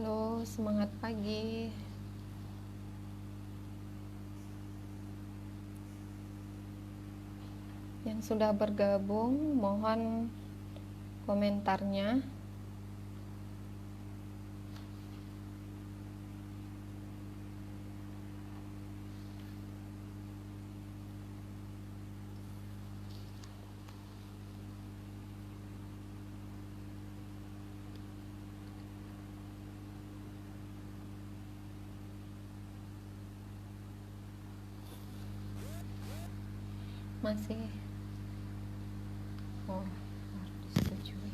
Halo, semangat pagi. Yang sudah bergabung, mohon komentarnya. Masih. Oh, harus disetujui.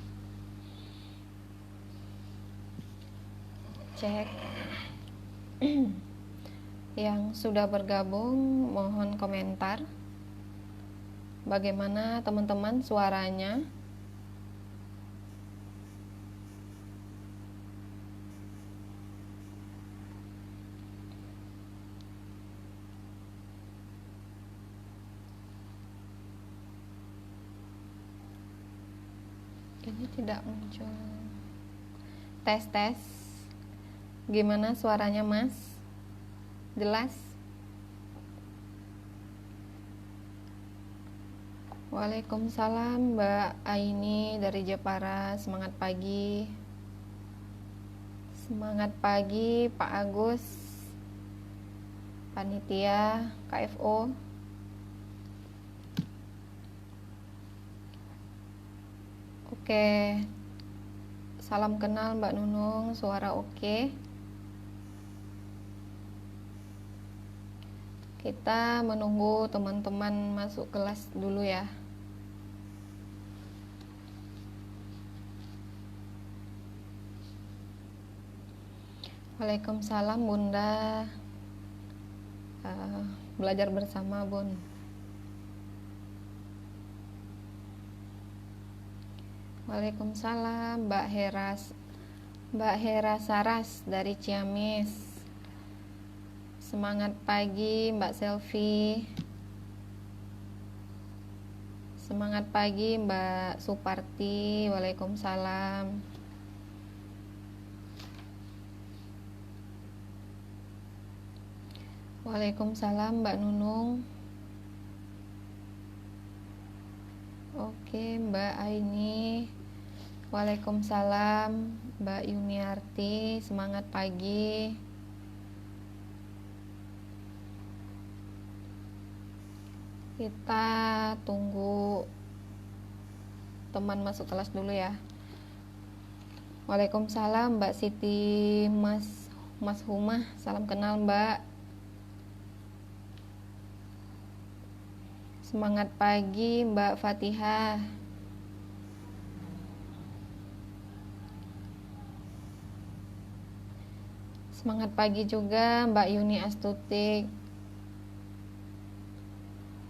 Cek. Yang sudah bergabung, mohon komentar. Bagaimana teman-teman suaranya? Ini tidak muncul. Tes. Gimana suaranya, Mas? Jelas? Waalaikumsalam, Mbak Aini dari Jepara. Semangat pagi. Semangat pagi, Pak Agus, panitia KFO. Oke, salam kenal Mbak Nunung, suara oke. Kita menunggu teman-teman masuk kelas dulu ya. Waalaikumsalam Bunda. Belajar bersama Bun. Waalaikumsalam Mbak Hera Saras dari Ciamis. Semangat pagi Mbak Selvi. Semangat pagi Mbak Suparti. Waalaikumsalam. Waalaikumsalam Mbak Nunung. Oke Mbak Aini. Waalaikumsalam Mbak Yuniarti. Semangat pagi. Kita tunggu teman masuk kelas dulu ya. Waalaikumsalam Mbak Siti Mas Humah. Salam kenal Mbak. Semangat pagi Mbak Fatihah. Semangat pagi juga Mbak Yuni Astutik.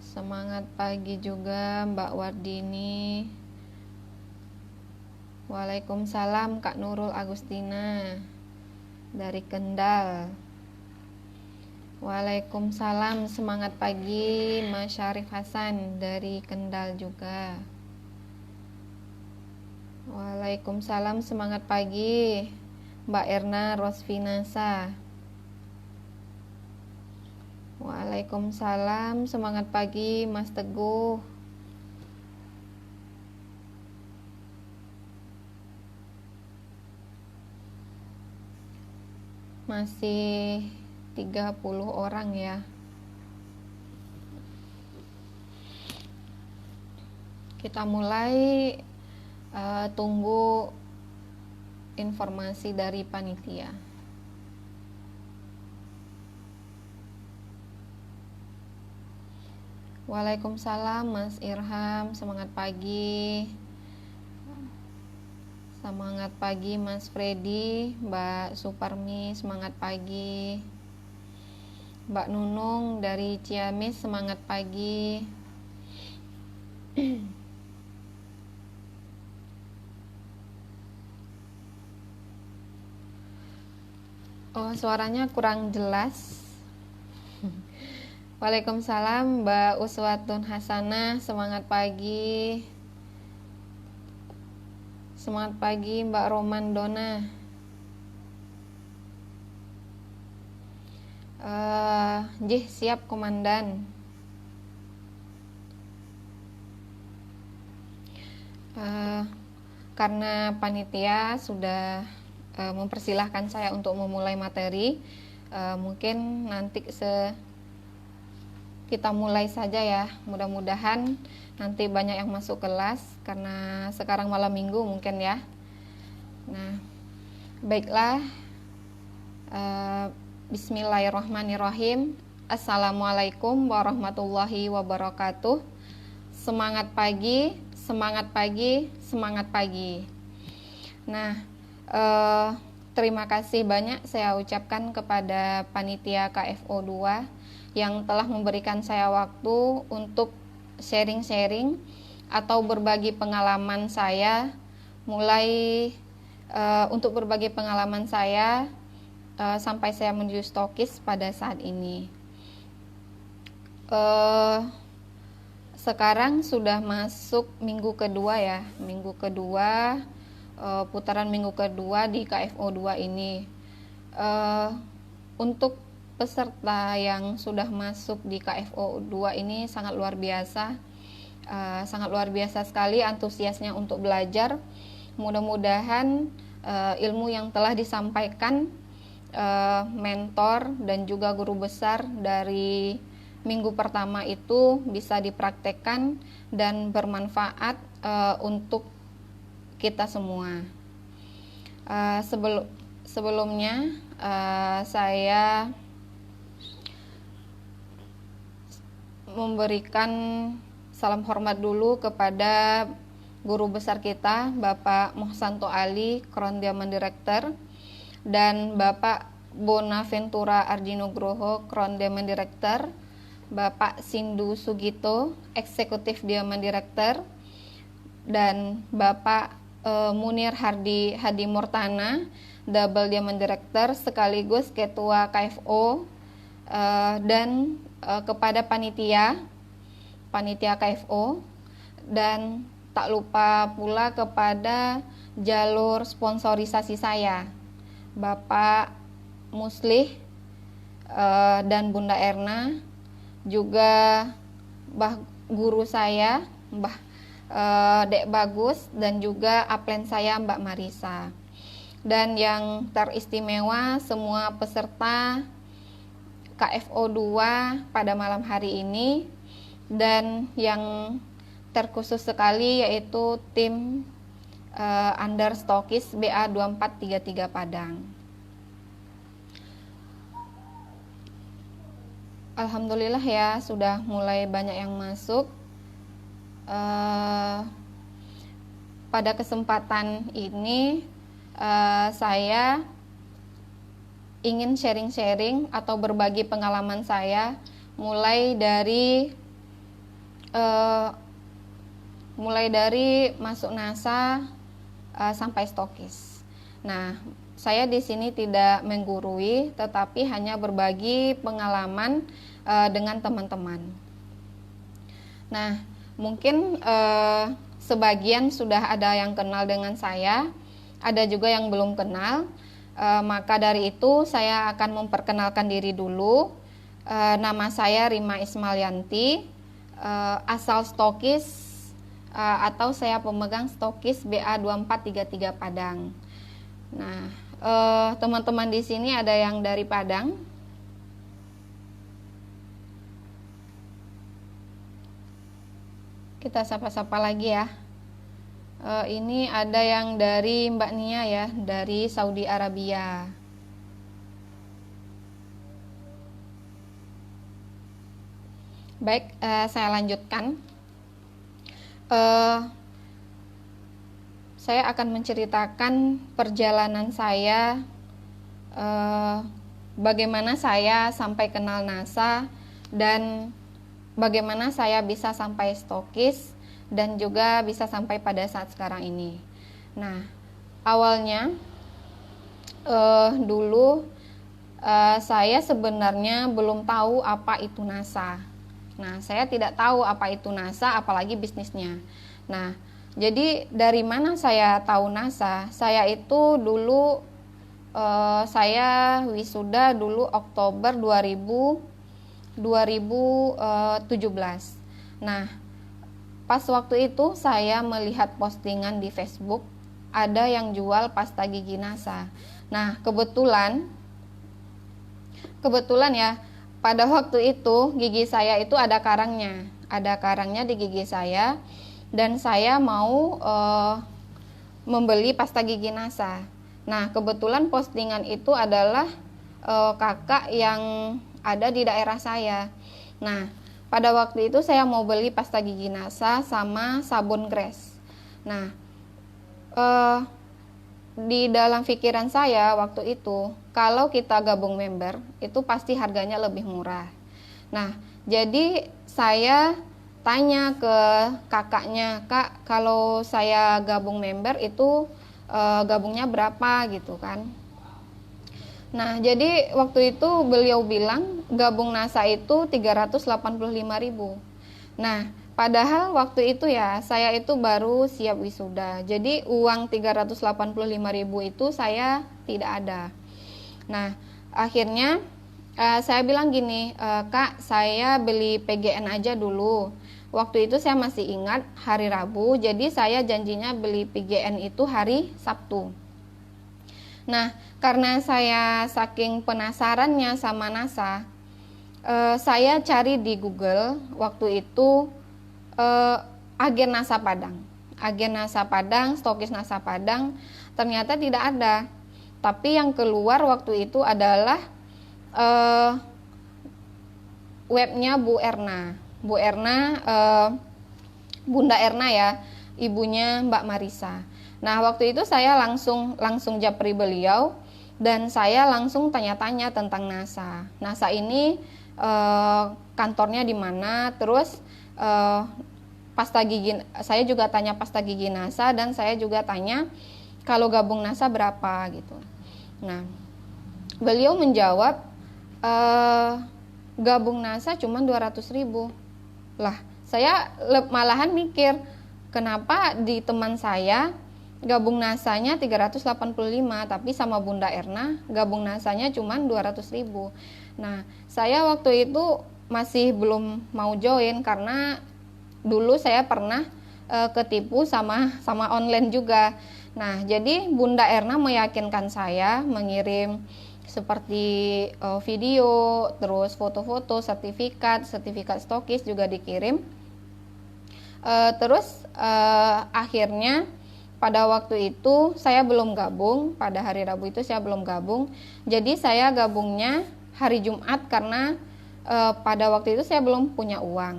Semangat pagi juga Mbak Wardini. Waalaikumsalam Kak Nurul Agustina dari Kendal. Waalaikumsalam, semangat pagi Mas Syarif Hasan dari Kendal juga. Waalaikumsalam, semangat pagi Mbak Erna Rosvinasa. Waalaikumsalam, semangat pagi Mas Teguh. Masih 30 orang ya. Kita mulai, tunggu informasi dari panitia. Waalaikumsalam Mas Irham, semangat pagi. Semangat pagi Mas Freddy, Mbak Suparmi, semangat pagi. Mbak Nunung dari Ciamis, semangat pagi. Oh, suaranya kurang jelas. Waalaikumsalam Mbak Uswatun Hasanah, semangat pagi. Semangat pagi Mbak Roman Dona. Jih, siap komandan. Karena panitia sudah mempersilahkan saya untuk memulai materi, mungkin nanti kita mulai saja ya. Mudah-mudahan nanti banyak yang masuk kelas karena sekarang malam minggu mungkin ya. Nah, baiklah. Bismillahirrahmanirrahim. Assalamualaikum warahmatullahi wabarakatuh. Semangat pagi, semangat pagi, semangat pagi. Nah, terima kasih banyak saya ucapkan kepada panitia KFO 2 yang telah memberikan saya waktu untuk sharing-sharing atau berbagi pengalaman saya, untuk berbagi pengalaman saya sampai saya menuju stokis pada saat ini. Sekarang sudah masuk minggu kedua ya, putaran minggu kedua di KFO 2 ini. Untuk peserta yang sudah masuk di KFO 2 ini sangat luar biasa, sekali antusiasnya untuk belajar. Mudah-mudahan ilmu yang telah disampaikan mentor dan juga guru besar dari minggu pertama itu bisa dipraktekkan dan bermanfaat untuk kita semua. Sebelumnya saya memberikan salam hormat dulu kepada guru besar kita, Bapak Mohsanto Ali, Kron Diamond Director, dan Bapak Bonaventura Ardinugroho, Kron Diamond Director, Bapak Sindu Sugito, Eksekutif Diamond Director, dan Bapak Munir Hadi Mortana, Double Diamond Director sekaligus Ketua KFO, dan kepada panitia KFO, dan tak lupa pula kepada jalur sponsorisasi saya, Bapak Muslih dan Bunda Erna, juga guru saya Mbah Dek Bagus, dan juga upline saya Mbak Marisa. Dan yang teristimewa semua peserta KFO 2 pada malam hari ini, dan yang terkhusus sekali yaitu tim under stokis BA 2433 Padang. Alhamdulillah ya, sudah mulai banyak yang masuk. Pada kesempatan ini saya ingin sharing-sharing atau berbagi pengalaman saya mulai dari masuk NASA sampai stokis. Nah, saya di sini tidak menggurui, tetapi hanya berbagi pengalaman dengan teman-teman. Nah, mungkin sebagian sudah ada yang kenal dengan saya, ada juga yang belum kenal. Maka dari itu saya akan memperkenalkan diri dulu. Nama saya Rima Ismalyanti, asal stokis atau saya pemegang stokis BA 2433 Padang. Nah, teman-teman di sini ada yang dari Padang? Kita sapa-sapa lagi ya. Ini ada yang dari Mbak Nia ya, dari Saudi Arabia. Baik, saya lanjutkan. Saya akan menceritakan perjalanan saya, bagaimana saya sampai kenal NASA, dan bagaimana saya bisa sampai stokis, dan juga bisa sampai pada saat sekarang ini. Nah, awalnya dulu saya sebenarnya belum tahu apa itu NASA. Nah, saya tidak tahu apa itu NASA, apalagi bisnisnya. Nah, jadi dari mana saya tahu NASA? Saya itu dulu saya wisuda dulu Oktober 2017. Nah, pas waktu itu saya melihat postingan di Facebook ada yang jual pasta gigi NASA. Nah, kebetulan ya, pada waktu itu gigi saya itu ada karangnya di gigi saya, dan saya mau membeli pasta gigi NASA. Nah, kebetulan postingan itu adalah kakak yang ada di daerah saya. Nah, pada waktu itu saya mau beli pasta gigi NASA sama sabun Grace. Nah, di dalam pikiran saya waktu itu, kalau kita gabung member, itu pasti harganya lebih murah. Nah, jadi saya tanya ke kakaknya, Kak, kalau saya gabung member itu gabungnya berapa gitu kan. Nah, jadi waktu itu beliau bilang gabung NASA itu 385.000. Nah, padahal waktu itu ya saya itu baru siap wisuda. Jadi uang 385.000 itu saya tidak ada. Nah, akhirnya saya bilang gini, Kak, saya beli PGN aja dulu. Waktu itu saya masih ingat hari Rabu, jadi saya janjinya beli PGN itu hari Sabtu. Nah, karena saya saking penasarannya sama NASA, saya cari di Google waktu itu agen NASA Padang, stokis NASA Padang, ternyata tidak ada. Tapi yang keluar waktu itu adalah webnya Bunda Erna ya, ibunya Mbak Marisa. Nah, waktu itu saya langsung japri beliau dan saya langsung tanya-tanya tentang NASA. NASA ini kantornya di mana, terus pasta gigi, saya juga tanya pasta gigi NASA, dan saya juga tanya kalau gabung NASA berapa gitu. Nah, beliau menjawab gabung NASA cuma 200.000. Lah, saya malahan mikir, kenapa di teman saya gabung NASA-nya 385, tapi sama Bunda Erna gabung NASA-nya cuma 200.000. Nah, saya waktu itu masih belum mau join karena dulu saya pernah ketipu sama online juga. Nah, jadi Bunda Erna meyakinkan saya mengirim seperti video, terus foto-foto, sertifikat stokis juga dikirim. Terus akhirnya pada waktu itu saya belum gabung, pada hari Rabu itu saya belum gabung. Jadi saya gabungnya hari Jumat karena pada waktu itu saya belum punya uang.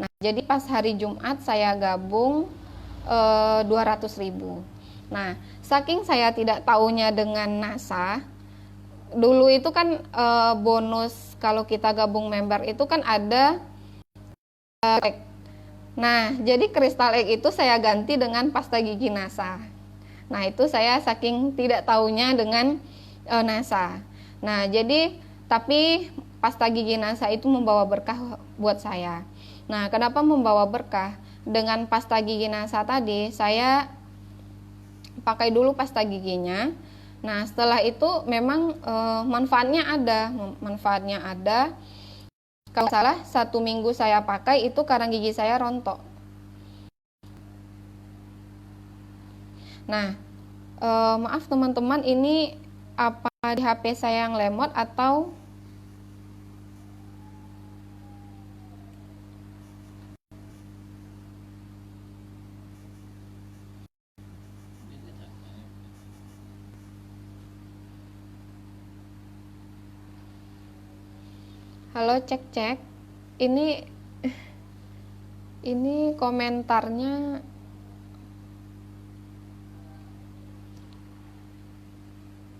Nah, jadi pas hari Jumat saya gabung 200.000. Nah, saking saya tidak taunya dengan NASA, dulu itu kan bonus kalau kita gabung member itu kan ada nah, jadi kristal egg itu saya ganti dengan pasta gigi NASA. Nah, itu saya saking tidak taunya dengan NASA. Nah, jadi tapi pasta gigi NASA itu membawa berkah buat saya. Nah, kenapa membawa berkah? Dengan pasta gigi NASA tadi saya pakai dulu pasta giginya. Nah, setelah itu memang manfaatnya ada. Kalau salah 1 minggu saya pakai itu karang gigi saya rontok. Nah, maaf teman-teman, ini apa di HP saya yang lemot atau halo, cek. Ini komentarnya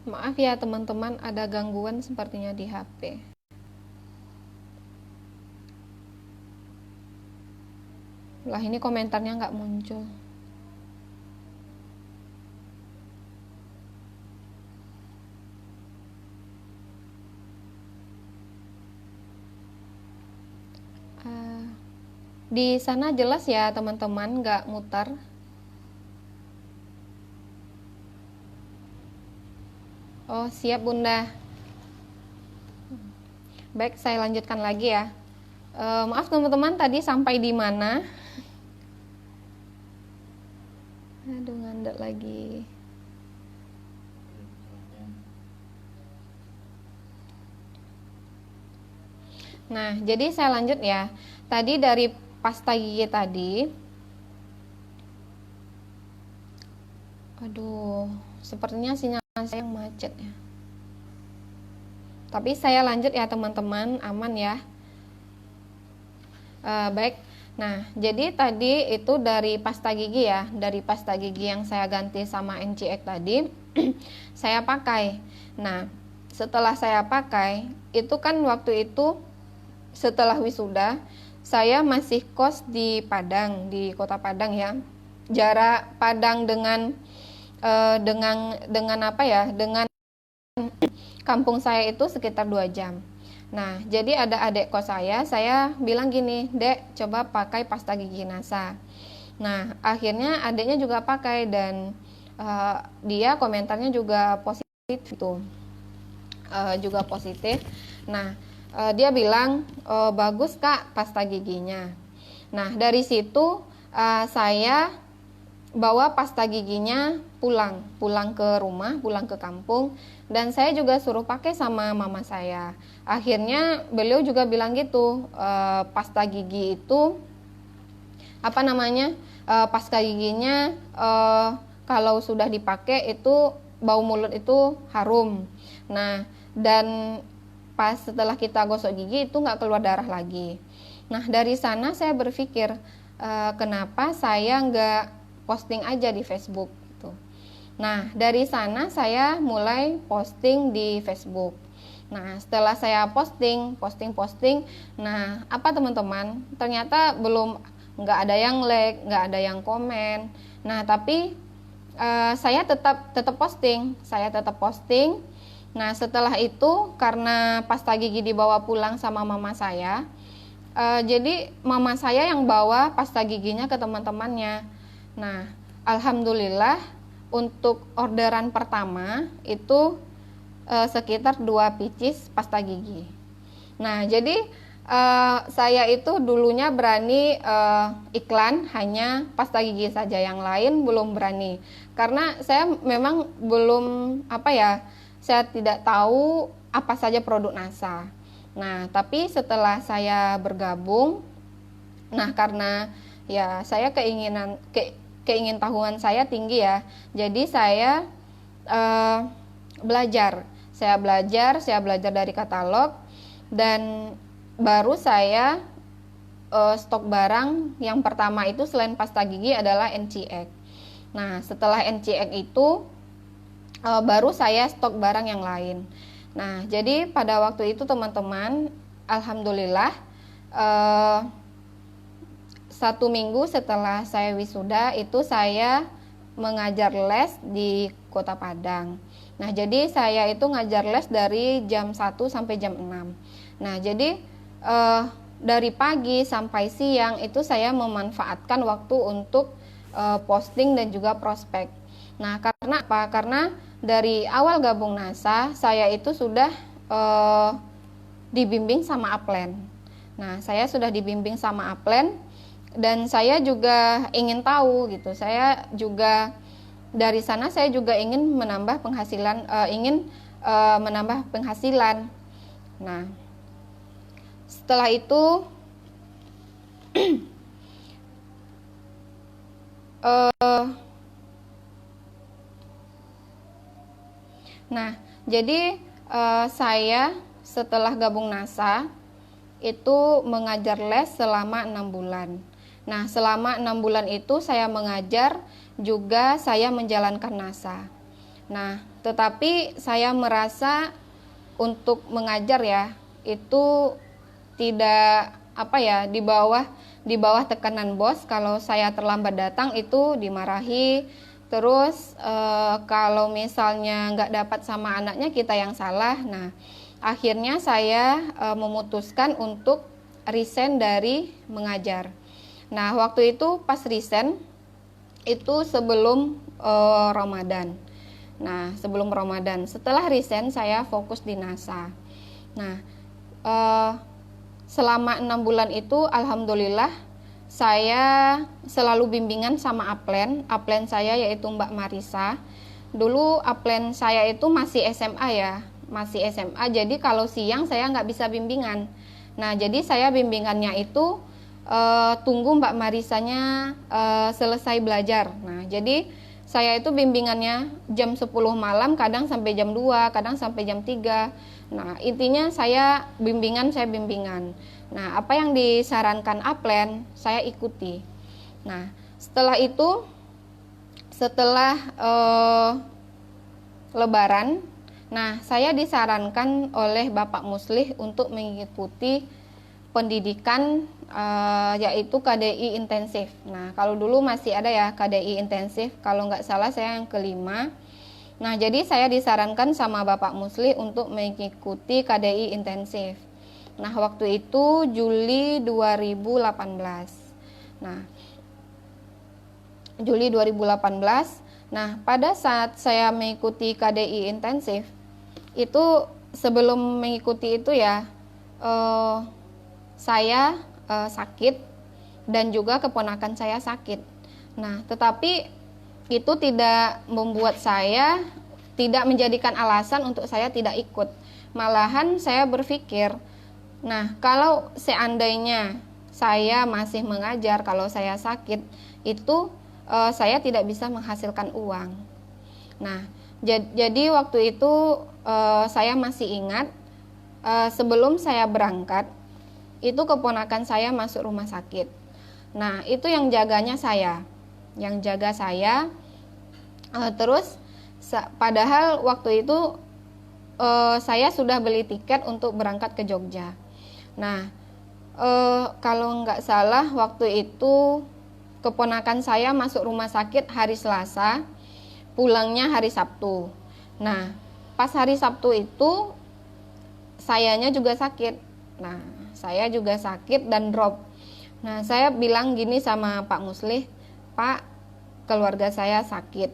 maaf ya teman-teman, ada gangguan sepertinya di HP. Lah, ini komentarnya nggak muncul. Di sana jelas ya teman-teman, nggak mutar. Oh, siap Bunda. Baik, saya lanjutkan lagi ya. Maaf teman-teman, tadi sampai di mana? Aduh, ngandek lagi. Nah, jadi saya lanjut ya. Tadi dari pasta gigi tadi. Aduh, sepertinya sinyal saya yang macet ya. Tapi saya lanjut ya teman-teman, aman ya. Baik. Nah, jadi tadi itu dari pasta gigi ya, dari pasta gigi yang saya ganti sama NCX tadi, saya pakai. Nah, setelah saya pakai, itu kan waktu itu setelah wisuda, saya masih kos di Padang, di kota Padang ya. Jarak Padang dengan apa ya, dengan kampung saya itu sekitar 2 jam. Nah, jadi ada adik kos saya bilang gini, "Dek, coba pakai pasta gigi NASA." Nah, akhirnya adiknya juga pakai dan dia komentarnya juga positif gitu. Juga positif. Nah, dia bilang, "Bagus Kak pasta giginya." Nah, dari situ saya bawa pasta giginya pulang ke rumah, pulang ke kampung, dan saya juga suruh pakai sama mama saya. Akhirnya beliau juga bilang gitu, pasta gigi itu apa namanya, pasta giginya kalau sudah dipakai itu bau mulut itu harum. Nah, dan pas setelah kita gosok gigi itu nggak keluar darah lagi. Nah, dari sana saya berpikir, kenapa saya nggak posting aja di Facebook gitu. Nah, dari sana saya mulai posting di Facebook. Nah, setelah saya posting, nah apa teman-teman? Ternyata nggak ada yang like, nggak ada yang komen. Nah, tapi saya tetap posting. Nah, setelah itu karena pasta gigi dibawa pulang sama mama saya, jadi mama saya yang bawa pasta giginya ke teman-temannya. Nah, alhamdulillah untuk orderan pertama itu sekitar 2 pieces pasta gigi. Nah, jadi saya itu dulunya berani iklan hanya pasta gigi saja, yang lain belum berani. Karena saya memang belum saya tidak tahu apa saja produk NASA. Nah, tapi setelah saya bergabung, nah karena ya saya keingintahuan saya tinggi ya. Jadi saya belajar dari katalog, dan baru saya stok barang yang pertama itu selain pasta gigi adalah NCX. Nah, setelah NCX itu baru saya stok barang yang lain. Nah, jadi pada waktu itu teman-teman, alhamdulillah 1 minggu setelah saya wisuda itu saya mengajar les di Kota Padang. Nah, jadi saya itu ngajar les dari jam 1 sampai jam 6. Nah, jadi dari pagi sampai siang itu saya memanfaatkan waktu untuk posting dan juga prospek. Nah, karena apa? Karena dari awal gabung NASA, saya itu sudah dibimbing sama Upland. Nah, saya sudah dibimbing sama Upland, dan saya juga ingin tahu gitu. Saya juga dari sana saya juga ingin menambah penghasilan, Nah, setelah itu nah, jadi saya setelah gabung NASA itu mengajar les selama 6 bulan. Nah, selama 6 bulan itu saya mengajar, juga saya menjalankan NASA. Nah, tetapi saya merasa untuk mengajar ya, itu tidak di bawah tekanan bos. Kalau saya terlambat datang itu dimarahi. Terus kalau misalnya nggak dapat sama anaknya, kita yang salah. Nah, akhirnya saya memutuskan untuk resign dari mengajar. Nah, waktu itu pas resign itu sebelum Ramadan. Nah, sebelum Ramadan. Setelah resign saya fokus di NASA. Nah, selama 6 bulan itu alhamdulillah saya selalu bimbingan sama upline saya yaitu Mbak Marisa. Dulu upline saya itu masih SMA ya, masih SMA. Jadi kalau siang saya nggak bisa bimbingan. Nah, jadi saya bimbingannya itu tunggu Mbak Marisanya selesai belajar. Nah, jadi saya itu bimbingannya jam 10 malam, kadang sampai jam 2, kadang sampai jam 3. Nah, intinya saya bimbingan. Nah, apa yang disarankan upline, saya ikuti. Nah, setelah itu, setelah Lebaran, nah, saya disarankan oleh Bapak Muslih untuk mengikuti pendidikan yaitu KDI intensif. Nah, kalau dulu masih ada ya KDI intensif, kalau nggak salah saya yang kelima. Nah, jadi saya disarankan sama Bapak Muslih untuk mengikuti KDI intensif. Nah, waktu itu Juli 2018. Nah, Juli 2018. Nah, pada saat saya mengikuti KDI intensif, itu sebelum mengikuti itu ya, saya sakit dan juga keponakan saya sakit. Nah, tetapi itu tidak membuat saya tidak menjadikan alasan untuk saya tidak ikut. Malahan saya berpikir, nah, kalau seandainya saya masih mengajar, kalau saya sakit, itu saya tidak bisa menghasilkan uang. Nah, jadi waktu itu saya masih ingat, sebelum saya berangkat, itu keponakan saya masuk rumah sakit. Nah, itu yang jaganya saya, yang jaga saya. Terus padahal waktu itu saya sudah beli tiket untuk berangkat ke Jogja. Nah, kalau nggak salah waktu itu keponakan saya masuk rumah sakit hari Selasa, pulangnya hari Sabtu. Nah, pas hari Sabtu itu sayanya juga sakit. Nah, saya juga sakit dan drop. Nah, saya bilang gini sama Pak Muslih, Pak, keluarga saya sakit.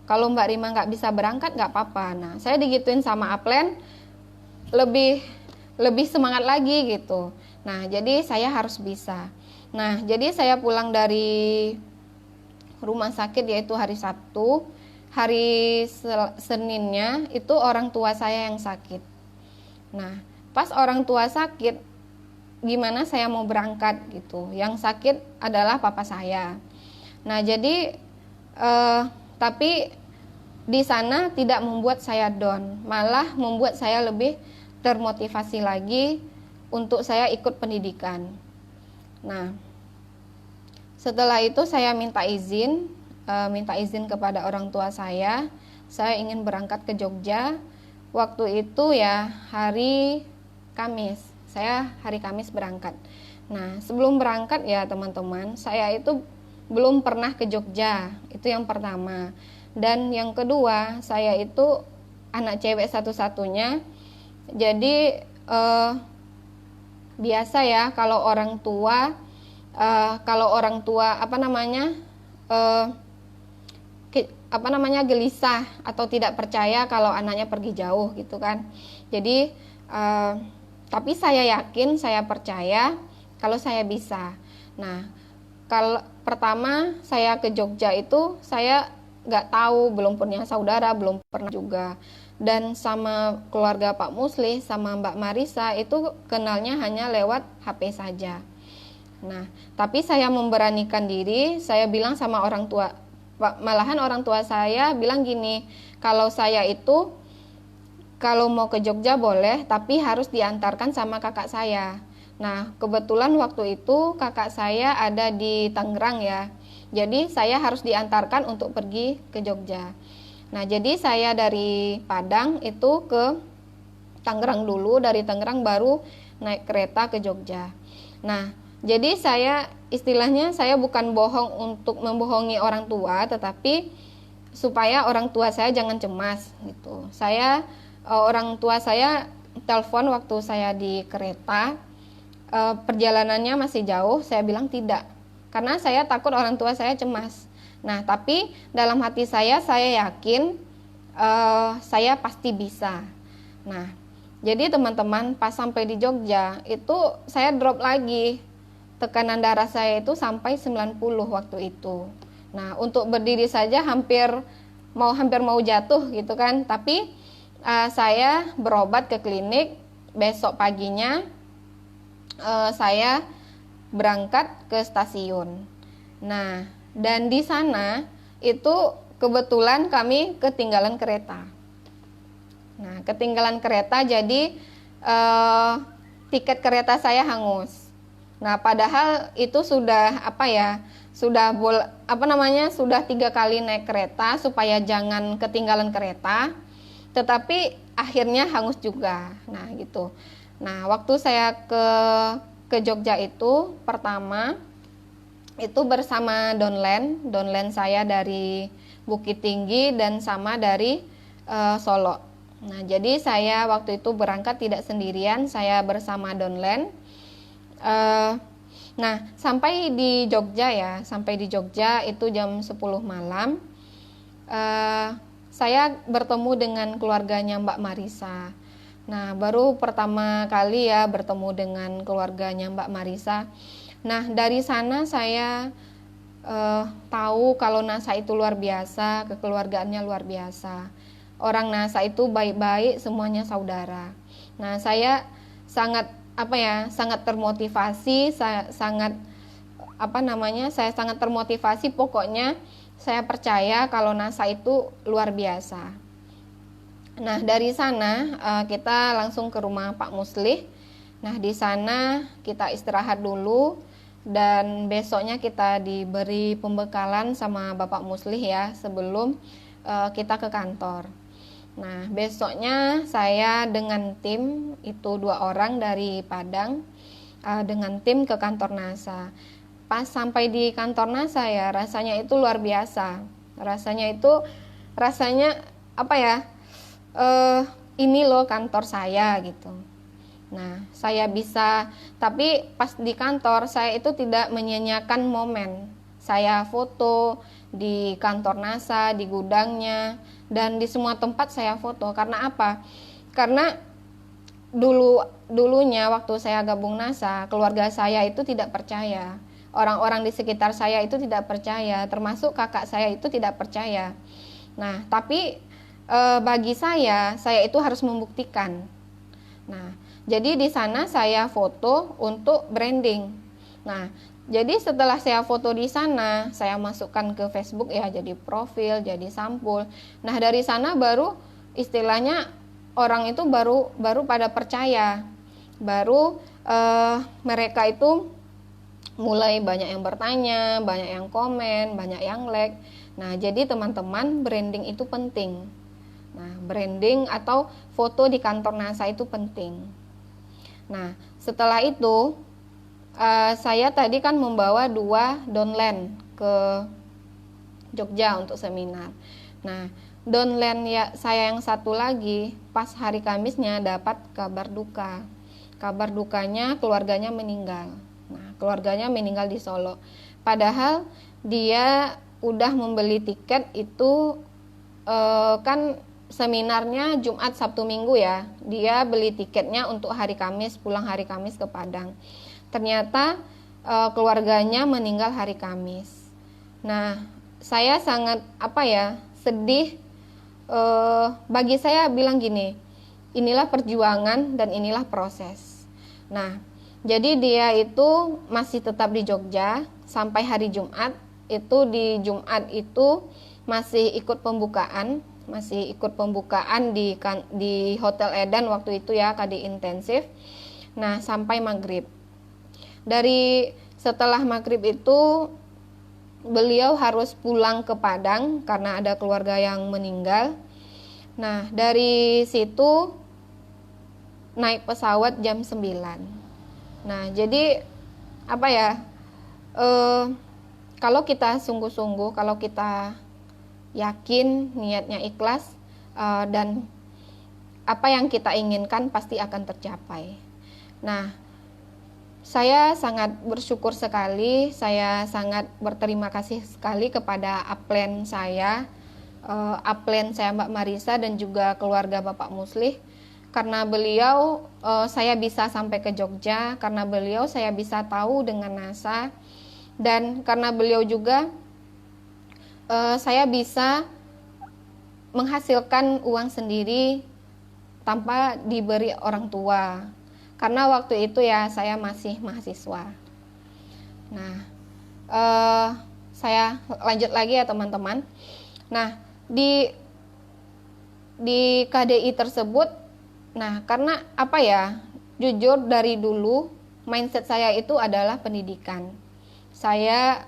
Kalau Mbak Rima nggak bisa berangkat nggak apa-apa. Nah, saya digituin sama upline, lebih semangat lagi gitu. Nah, jadi saya harus bisa. Nah, jadi saya pulang dari rumah sakit yaitu hari Sabtu. Hari Seninnya itu orang tua saya yang sakit. Nah, pas orang tua sakit, gimana saya mau berangkat gitu. Yang sakit adalah papa saya. Nah, jadi tapi di sana tidak membuat saya down, malah membuat saya lebih termotivasi lagi untuk saya ikut pendidikan. Nah, setelah itu saya minta izin kepada orang tua saya ingin berangkat ke Jogja. Waktu itu ya hari Kamis, saya hari Kamis berangkat. Nah, sebelum berangkat ya teman-teman, saya itu belum pernah ke Jogja, itu yang pertama. Dan yang kedua, saya itu anak cewek satu-satunya. Jadi biasa ya kalau orang tua gelisah atau tidak percaya kalau anaknya pergi jauh gitu kan. Jadi tapi saya yakin, saya percaya kalau saya bisa. Nah, kalau pertama saya ke Jogja itu saya nggak tahu, belum punya saudara, belum pernah juga. Dan sama keluarga Pak Muslih sama Mbak Marisa itu kenalnya hanya lewat HP saja. Nah, tapi saya memberanikan diri, saya bilang sama orang tua, malahan orang tua saya bilang gini, kalau saya itu kalau mau ke Jogja boleh, tapi harus diantarkan sama kakak saya. Nah, kebetulan waktu itu kakak saya ada di Tangerang ya, jadi saya harus diantarkan untuk pergi ke Jogja. Nah, jadi saya dari Padang itu ke Tangerang dulu, dari Tangerang baru naik kereta ke Jogja. Nah, jadi saya istilahnya saya bukan bohong untuk membohongi orang tua, tetapi supaya orang tua saya jangan cemas gitu. Orang tua saya telepon waktu saya di kereta, perjalanannya masih jauh, saya bilang tidak. Karena saya takut orang tua saya cemas. Nah, tapi dalam hati saya yakin saya pasti bisa. Nah, jadi teman-teman, pas sampai di Jogja itu saya drop lagi. Tekanan darah saya itu sampai 90 waktu itu. Nah, untuk berdiri saja hampir mau jatuh gitu kan. Tapi saya berobat ke klinik. Besok paginya saya berangkat ke stasiun. Nah, dan di sana itu kebetulan kami ketinggalan kereta. Nah, ketinggalan kereta, jadi tiket kereta saya hangus. Nah, padahal itu sudah sudah 3 kali naik kereta supaya jangan ketinggalan kereta, tetapi akhirnya hangus juga. Nah, gitu. Nah, waktu saya ke Jogja itu pertama itu bersama downline saya dari Bukit Tinggi dan sama dari Solo. Nah, jadi saya waktu itu berangkat tidak sendirian, saya bersama downline. Nah, sampai di Jogja itu jam 10 malam. Saya bertemu dengan keluarganya Mbak Marisa. Nah, baru pertama kali ya bertemu dengan keluarganya Mbak Marisa. Nah, dari sana saya tahu kalau NASA itu luar biasa, kekeluargaannya luar biasa. Orang NASA itu baik-baik, semuanya saudara. Nah, saya sangat sangat termotivasi, saya sangat termotivasi, pokoknya saya percaya kalau NASA itu luar biasa. Nah, dari sana kita langsung ke rumah Pak Muslih. Nah, di sana kita istirahat dulu dan besoknya kita diberi pembekalan sama Bapak Muslih ya sebelum kita ke kantor. Nah, besoknya saya dengan tim itu 2 orang dari Padang dengan tim ke kantor NASA. Pas sampai di kantor NASA ya, rasanya itu luar biasa. Rasanya ini loh kantor saya gitu. Nah, saya bisa, tapi pas di kantor saya itu tidak menyanyiakan momen. Saya foto di kantor NASA, di gudangnya, dan di semua tempat saya foto. Karena apa? Karena dulunya waktu saya gabung NASA, keluarga saya itu tidak percaya. Orang-orang di sekitar saya itu tidak percaya, termasuk kakak saya itu tidak percaya. Nah, tapi bagi saya itu harus membuktikan. Nah, jadi di sana saya foto untuk branding. Nah, jadi setelah saya foto di sana, saya masukkan ke Facebook ya, jadi profil, jadi sampul. Nah, dari sana baru istilahnya orang itu baru pada percaya. Baru mereka itu mulai banyak yang bertanya, banyak yang komen, banyak yang like. Nah, jadi teman-teman, branding itu penting. Nah, branding atau foto di kantor NASA itu penting. Nah, setelah itu saya tadi kan membawa 2 downline ke Jogja untuk seminar. Nah, downline saya yang satu lagi pas hari Kamisnya dapat kabar duka. Kabar dukanya keluarganya meninggal. Nah, keluarganya meninggal di Solo. Padahal dia udah membeli tiket itu kan seminarnya Jumat, Sabtu, Minggu ya. Dia beli tiketnya untuk hari Kamis, pulang hari Kamis ke Padang. Ternyata keluarganya meninggal hari Kamis. Nah, saya sangat sedih. Bagi saya bilang gini, inilah perjuangan dan inilah proses. Nah, jadi dia itu masih tetap di Jogja sampai hari Jumat. Itu di Jumat itu masih ikut pembukaan di Hotel Eden waktu itu ya, kadi intensif. Nah, sampai maghrib. Dari setelah maghrib itu beliau harus pulang ke Padang karena ada keluarga yang meninggal. Nah, dari situ naik pesawat jam 9. Nah, jadi kalau kita sungguh-sungguh, kalau kita yakin, niatnya ikhlas, dan apa yang kita inginkan pasti akan tercapai. Nah, Saya sangat bersyukur sekali, saya sangat berterima kasih sekali kepada upline saya Mbak Marisa dan juga keluarga Bapak Muslih. Karena beliau saya bisa sampai ke Jogja, karena beliau saya bisa tahu dengan NASA, dan karena beliau juga saya bisa menghasilkan uang sendiri tanpa diberi orang tua. Karena waktu itu ya saya masih mahasiswa. Nah, saya lanjut lagi ya teman-teman. Nah, di KDI tersebut, nah karena apa ya, jujur dari dulu mindset saya itu adalah pendidikan. Saya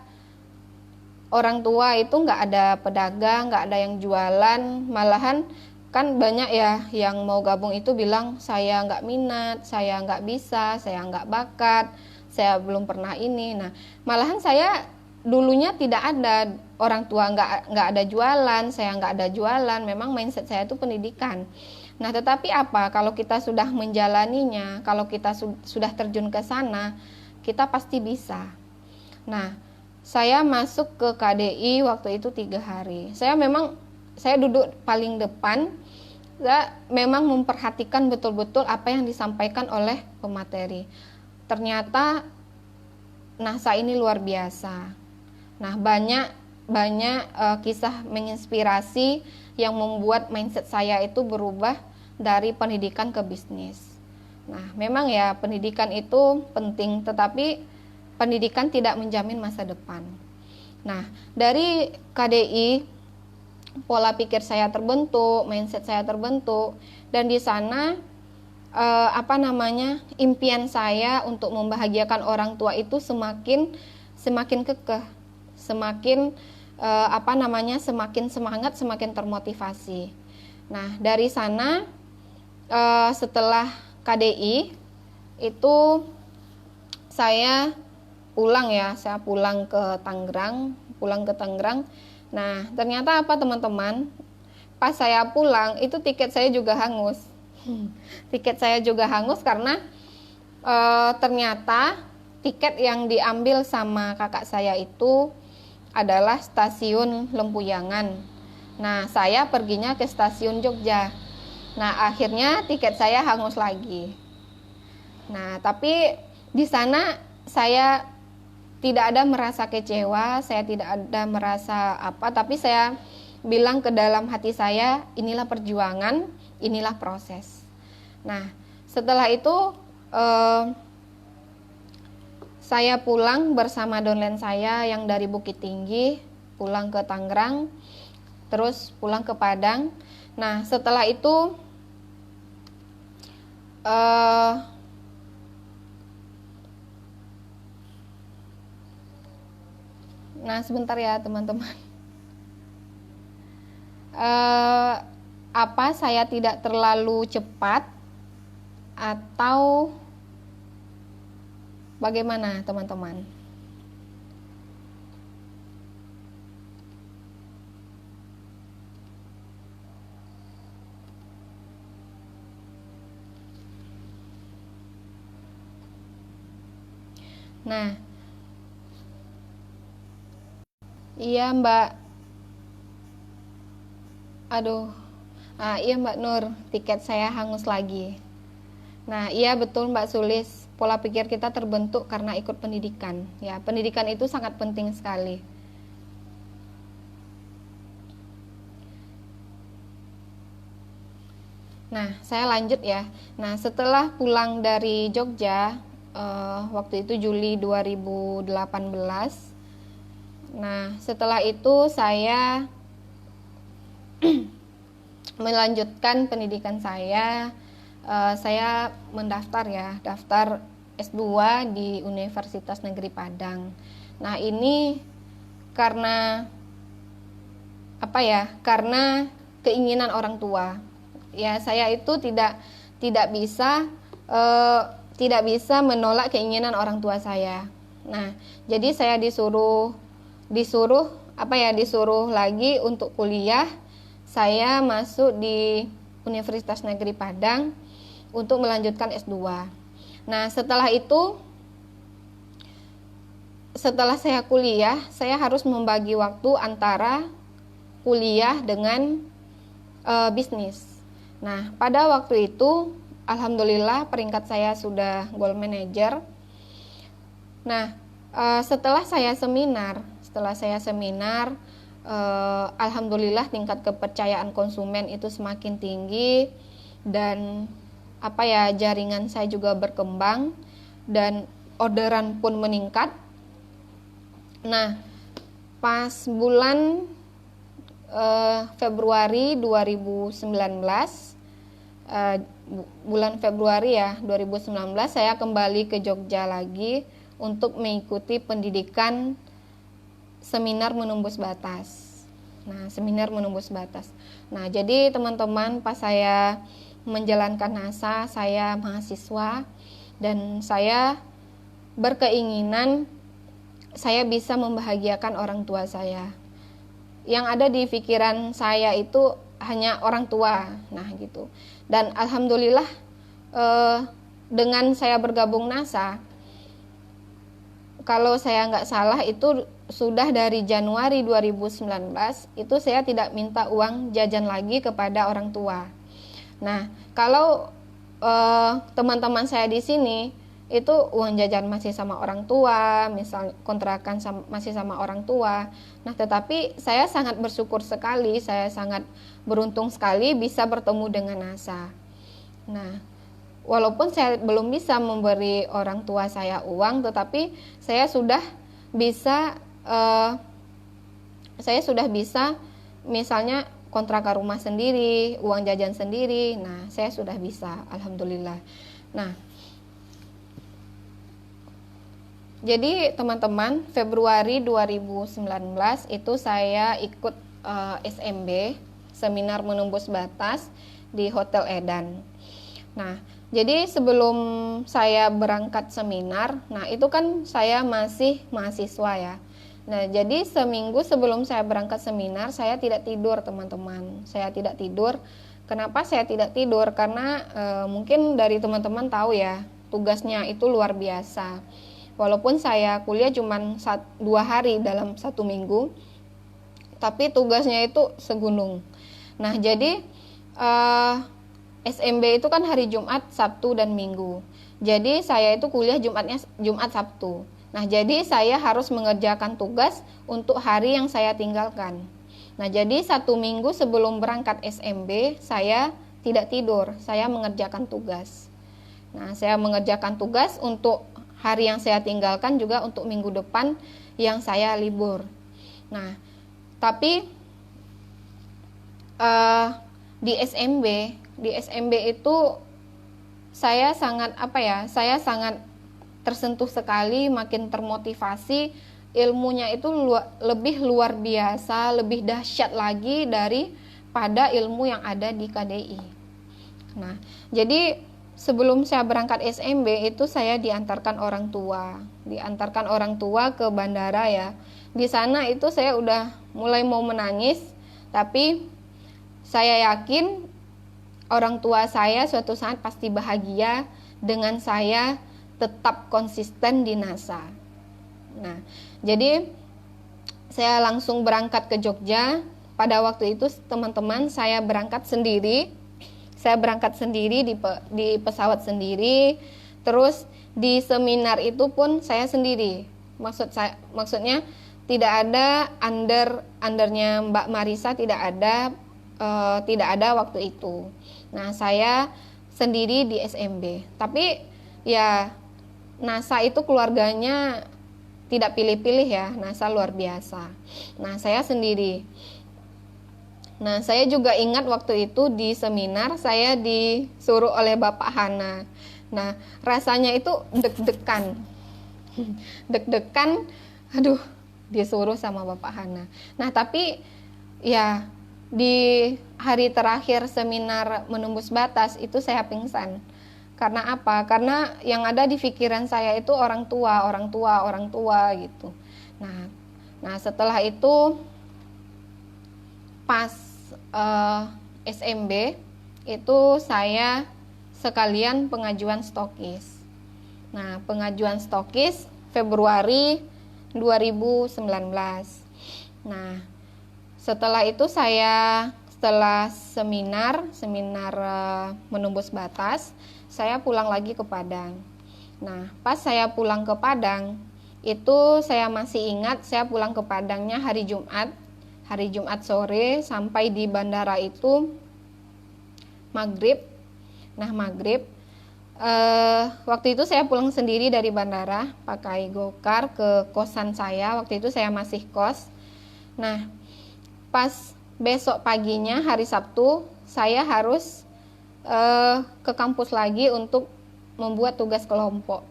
orang tua itu nggak ada pedagang, nggak ada yang jualan, malahan kan banyak ya yang mau gabung itu bilang saya nggak minat, saya nggak bisa, saya nggak bakat, saya belum pernah ini. Nah, malahan saya dulunya tidak ada, orang tua nggak ada jualan, saya nggak ada jualan. Memang mindset saya itu pendidikan. Nah, tetapi apa? Kalau kita sudah menjalaninya, kalau kita sudah terjun ke sana, kita pasti bisa. Nah, saya masuk ke KDI waktu itu 3 hari. Saya duduk paling depan, saya memang memperhatikan betul-betul apa yang disampaikan oleh pemateri. Ternyata NASA ini luar biasa. Nah, banyak kisah menginspirasi yang membuat mindset saya itu berubah dari pendidikan ke bisnis. Nah, memang ya pendidikan itu penting, tetapi pendidikan tidak menjamin masa depan. Nah, dari KDI pola pikir saya terbentuk, mindset saya terbentuk, dan di sana impian saya untuk membahagiakan orang tua itu semakin kekeh, semakin semakin semangat, semakin termotivasi. Nah, dari sana setelah KDI itu saya pulang ke Tangerang. Nah, ternyata apa teman-teman? Pas saya pulang, itu tiket saya juga hangus. Tiket saya juga hangus karena ternyata tiket yang diambil sama kakak saya itu adalah stasiun Lempuyangan. Nah, saya perginya ke stasiun Jogja. Nah, akhirnya tiket saya hangus lagi. Nah, tapi di sana saya tidak ada merasa kecewa, saya tidak ada merasa apa, tapi saya bilang ke dalam hati saya, inilah perjuangan, inilah proses. Nah, setelah itu saya pulang bersama downline saya yang dari Bukit Tinggi, pulang ke Tangerang, terus pulang ke Padang. Nah, setelah itu nah sebentar ya teman-teman. Apa saya tidak terlalu cepat atau bagaimana teman-teman? Nah, iya Mbak. Iya Mbak Nur, tiket saya hangus lagi. Nah, iya betul Mbak Sulis, pola pikir kita terbentuk karena ikut pendidikan. Ya, pendidikan itu sangat penting sekali. Nah, saya lanjut ya. Nah, setelah pulang dari Jogja, waktu itu Juli 2018. Nah, setelah itu saya melanjutkan pendidikan saya. Saya daftar S2 di Universitas Negeri Padang. Nah, ini karena karena keinginan orang tua. Ya, saya itu tidak bisa menolak keinginan orang tua saya. Nah, jadi saya disuruh lagi untuk kuliah. Saya masuk di Universitas Negeri Padang untuk melanjutkan S2. Nah, setelah itu setelah saya kuliah, saya harus membagi waktu antara kuliah dengan bisnis. Nah, pada waktu itu alhamdulillah peringkat saya sudah gold manager. Nah, setelah saya seminar, alhamdulillah tingkat kepercayaan konsumen itu semakin tinggi, dan jaringan saya juga berkembang dan orderan pun meningkat. Nah, pas bulan Februari 2019, bulan Februari ya 2019, saya kembali ke Jogja lagi untuk mengikuti pendidikan seminar menembus batas. Nah, seminar menembus batas. Nah, jadi teman-teman, pas saya menjalankan NASA, saya mahasiswa dan saya berkeinginan saya bisa membahagiakan orang tua saya. Yang ada di pikiran saya itu hanya orang tua. Nah, gitu. Dan alhamdulillah dengan saya bergabung NASA, kalau saya nggak salah itu sudah dari Januari 2019 itu saya tidak minta uang jajan lagi kepada orang tua. Nah, kalau teman-teman saya di sini itu uang jajan masih sama orang tua, misal kontrakan masih sama orang tua. Nah, tetapi saya sangat bersyukur sekali, saya sangat beruntung sekali bisa bertemu dengan NASA. Nah, walaupun saya belum bisa memberi orang tua saya uang, tetapi saya sudah bisa misalnya kontrakan rumah sendiri, uang jajan sendiri. Nah, saya sudah bisa, alhamdulillah. Nah, jadi teman-teman, Februari 2019 itu saya ikut SMB, Seminar Menembus Batas, di Hotel Edan. Nah, jadi sebelum saya berangkat seminar, nah itu kan saya masih mahasiswa ya. Nah, jadi seminggu sebelum saya berangkat seminar, saya tidak tidur, teman-teman. Saya tidak tidur. Kenapa saya tidak tidur? Karena mungkin dari teman-teman tahu ya, tugasnya itu luar biasa. Walaupun saya kuliah cuma 2 hari dalam 1 minggu, tapi tugasnya itu segunung. Nah, jadi SMB itu kan hari Jumat, Sabtu, dan Minggu. Jadi saya itu kuliah Jumat, Sabtu. Nah, jadi saya harus mengerjakan tugas untuk hari yang saya tinggalkan. Nah, jadi 1 minggu sebelum berangkat SMB, saya tidak tidur, saya mengerjakan tugas. Nah, saya mengerjakan tugas untuk hari yang saya tinggalkan, juga untuk minggu depan yang saya libur. Nah, tapi di SMB itu saya sangat tersentuh sekali, makin termotivasi. Ilmunya itu lebih luar biasa, lebih dahsyat lagi daripada ilmu yang ada di KDI. Nah, jadi sebelum saya berangkat SMB itu saya diantarkan orang tua ke bandara ya. Di sana itu saya udah mulai mau menangis, tapi saya yakin orang tua saya suatu saat pasti bahagia dengan saya tetap konsisten di NASA. Nah, jadi saya langsung berangkat ke Jogja. Pada waktu itu teman-teman, saya berangkat sendiri. Saya berangkat sendiri di pesawat sendiri. Terus di seminar itu pun saya sendiri. Maksudnya tidak ada undernya Mbak Marisa, tidak ada waktu itu. Nah, saya sendiri di SMB. Tapi ya NASA itu keluarganya tidak pilih-pilih ya. NASA luar biasa. Nah, saya sendiri. Nah, saya juga ingat waktu itu di seminar saya disuruh oleh Bapak Hana. Nah, rasanya itu deg-degan. Deg-degan, aduh, disuruh sama Bapak Hana. Nah, tapi ya di hari terakhir seminar menembus batas itu saya pingsan. Karena apa? Karena yang ada di pikiran saya itu orang tua gitu. Nah, setelah itu pas SMB itu saya sekalian pengajuan stokis. Nah, pengajuan stokis Februari 2019. Nah, setelah itu setelah seminar menembus batas, saya pulang lagi ke Padang. Nah, pas saya pulang ke Padang, itu saya masih ingat saya pulang ke Padangnya hari Jumat sore, sampai di bandara itu maghrib. Nah, maghrib, waktu itu saya pulang sendiri dari bandara pakai gokar ke kosan saya. Waktu itu saya masih kos. Nah, pas besok paginya hari Sabtu, saya harus ke kampus lagi untuk membuat tugas kelompok.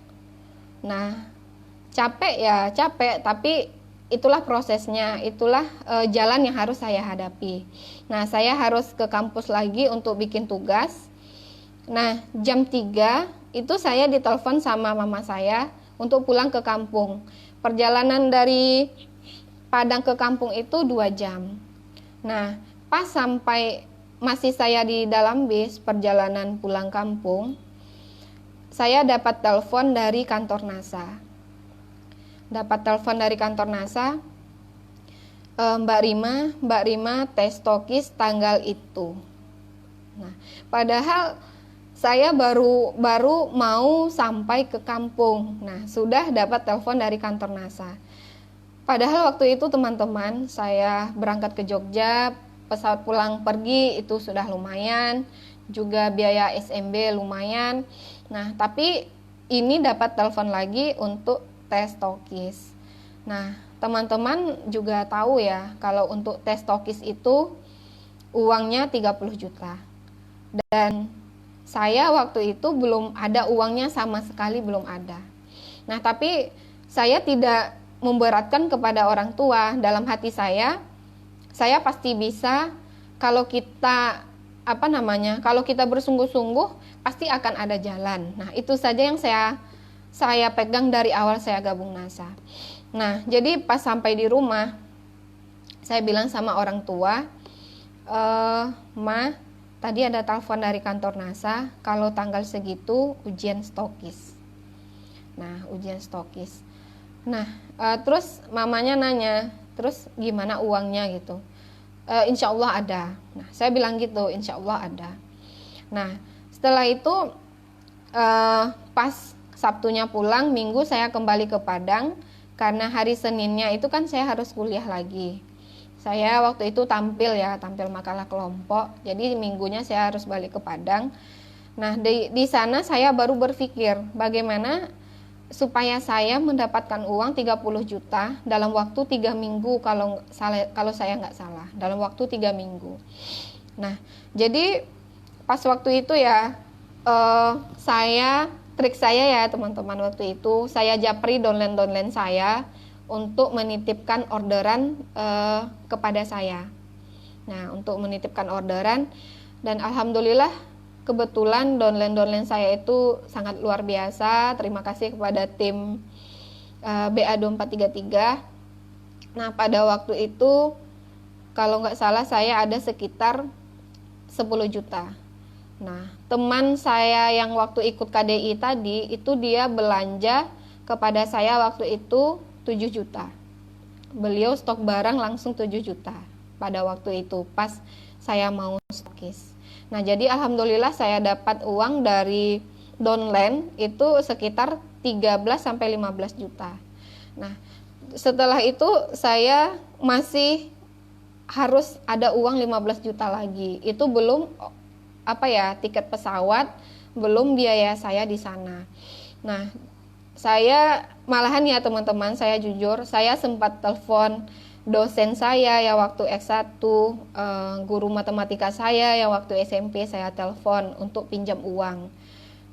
Nah, capek, tapi itulah prosesnya, itulah jalan yang harus saya hadapi. Nah, saya harus ke kampus lagi untuk bikin tugas. Nah, jam 3 itu saya ditelepon sama mama saya untuk pulang ke kampung. Perjalanan dari Padang ke kampung itu 2 jam. Nah, pas sampai masih saya di dalam bis perjalanan pulang kampung, saya dapat telepon dari kantor NASA. Mbak Rima tes tokis tanggal itu. Nah, padahal saya baru mau sampai ke kampung. Nah, sudah dapat telepon dari kantor NASA. Padahal waktu itu teman-teman, saya berangkat ke Jogja, pesawat pulang pergi itu sudah lumayan, juga biaya SMB lumayan. Nah, tapi ini dapat telepon lagi untuk tes tokis. Nah, teman-teman juga tahu ya, kalau untuk tes tokis itu uangnya 30 juta. Dan saya waktu itu belum ada uangnya, sama sekali belum ada. Nah, tapi saya tidak memberatkan kepada orang tua. Dalam hati saya pasti bisa. Kalau kita kalau kita bersungguh-sungguh, pasti akan ada jalan. Nah, itu saja yang saya pegang dari awal saya gabung NASA. Nah, jadi pas sampai di rumah, saya bilang sama orang tua, Ma, tadi ada telepon dari kantor NASA, kalau tanggal segitu ujian stokis. Nah, ujian stokis. Nah, terus mamanya nanya, terus gimana uangnya gitu. Insya Allah ada. Nah, saya bilang gitu, insya Allah ada. Nah, setelah itu pas Sabtunya pulang, Minggu saya kembali ke Padang, karena hari Seninnya itu kan saya harus kuliah lagi. Saya waktu itu tampil makalah kelompok, jadi Minggunya saya harus balik ke Padang. Nah, di sana saya baru berpikir bagaimana supaya saya mendapatkan uang 30 juta dalam waktu 3 minggu, kalau saya nggak salah, dalam waktu 3 minggu. Nah, jadi pas waktu itu ya, trik saya ya teman-teman, waktu itu saya japri downline saya untuk menitipkan orderan kepada saya. Nah, untuk menitipkan orderan, dan alhamdulillah kebetulan downline saya itu sangat luar biasa. Terima kasih kepada tim BA2433. Nah, pada waktu itu kalau nggak salah saya ada sekitar 10 juta. Nah, teman saya yang waktu ikut KDI tadi, itu dia belanja kepada saya waktu itu 7 juta. Beliau stok barang langsung 7 juta pada waktu itu pas saya mau stokis. Nah, jadi alhamdulillah saya dapat uang dari downline itu sekitar 13-15 juta. Nah, setelah itu saya masih harus ada uang 15 juta lagi. Itu belum tiket pesawat, belum biaya saya di sana. Nah, saya malahan ya teman-teman, saya jujur, saya sempat telepon dosen saya ya waktu S1, guru matematika saya ya waktu SMP, saya telepon untuk pinjam uang.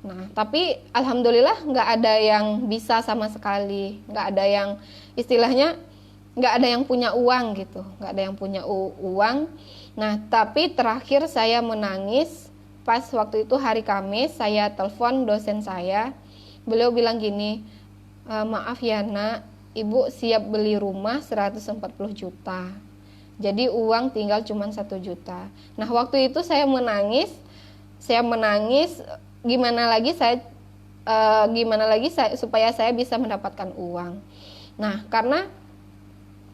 Nah, tapi alhamdulillah nggak ada yang bisa sama sekali, nggak ada yang istilahnya nggak ada yang punya uang gitu, nggak ada yang punya uang. Nah, tapi terakhir saya menangis pas waktu itu hari Kamis, saya telepon dosen saya, beliau bilang gini, maaf ya nak, Ibu siap beli rumah 140 juta. Jadi uang tinggal cuma 1 juta. Nah, waktu itu saya menangis. Gimana lagi supaya saya bisa mendapatkan uang. Nah, karena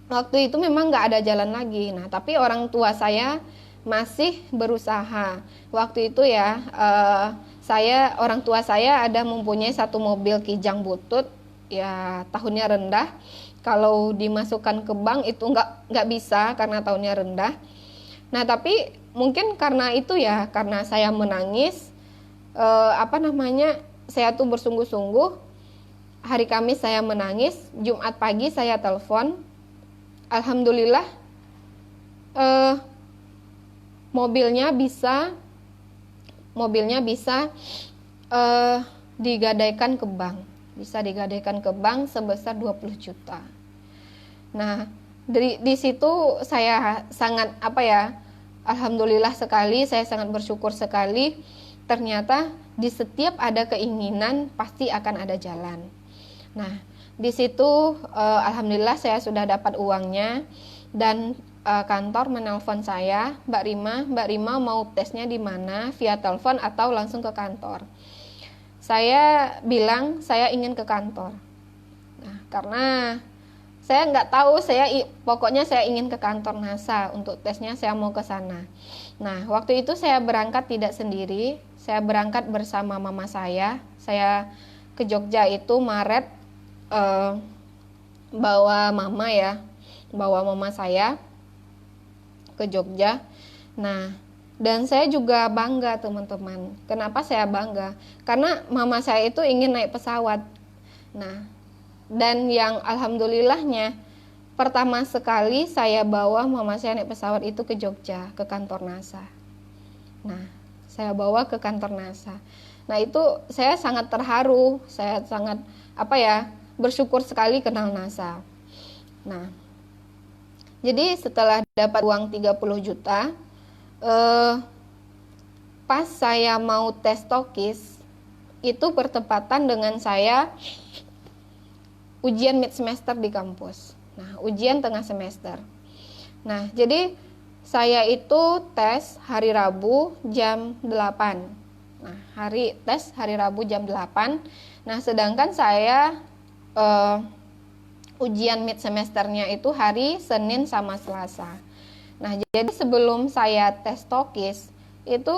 waktu itu memang nggak ada jalan lagi. Nah, tapi orang tua saya masih berusaha. Waktu itu ya, orang tua saya ada mempunyai satu mobil Kijang butut, ya tahunnya rendah. Kalau dimasukkan ke bank itu nggak bisa karena tahunnya rendah. Nah, tapi mungkin karena itu ya, karena saya menangis, saya tuh bersungguh-sungguh. Hari Kamis saya menangis, Jumat pagi saya telepon. Alhamdulillah, mobilnya bisa digadaikan ke bank. Bisa digadaikan ke bank sebesar 20 juta. Nah, di situ saya sangat alhamdulillah sekali, saya sangat bersyukur sekali. Ternyata di setiap ada keinginan pasti akan ada jalan. Nah, di situ alhamdulillah saya sudah dapat uangnya, dan kantor menelpon saya, Mbak Rima mau tesnya di mana, via telepon atau langsung ke kantor. Saya bilang saya ingin ke kantor. Nah, karena saya nggak tahu, pokoknya saya ingin ke kantor NASA untuk tesnya, saya mau ke sana. Nah, waktu itu saya berangkat tidak sendiri, saya berangkat bersama mama saya. Saya ke Jogja itu Maret, bawa mama saya ke Jogja. Nah, dan saya juga bangga, teman-teman. Kenapa saya bangga? Karena mama saya itu ingin naik pesawat. Nah, dan yang alhamdulillahnya pertama sekali saya bawa mama saya naik pesawat itu ke Jogja, ke kantor NASA. Nah, saya bawa ke kantor NASA. Nah, itu saya sangat terharu, saya sangat bersyukur sekali kenal NASA. Nah, jadi setelah dapat uang 30 juta, pas saya mau tes TOKIS, itu bertepatan dengan saya ujian mid semester di kampus. Nah, ujian tengah semester. Nah, jadi saya itu tes hari Rabu jam 8. Nah, tes hari Rabu jam 8. Nah, sedangkan saya ujian mid semesternya itu hari Senin sama Selasa. Nah, jadi sebelum saya tes TOKIS itu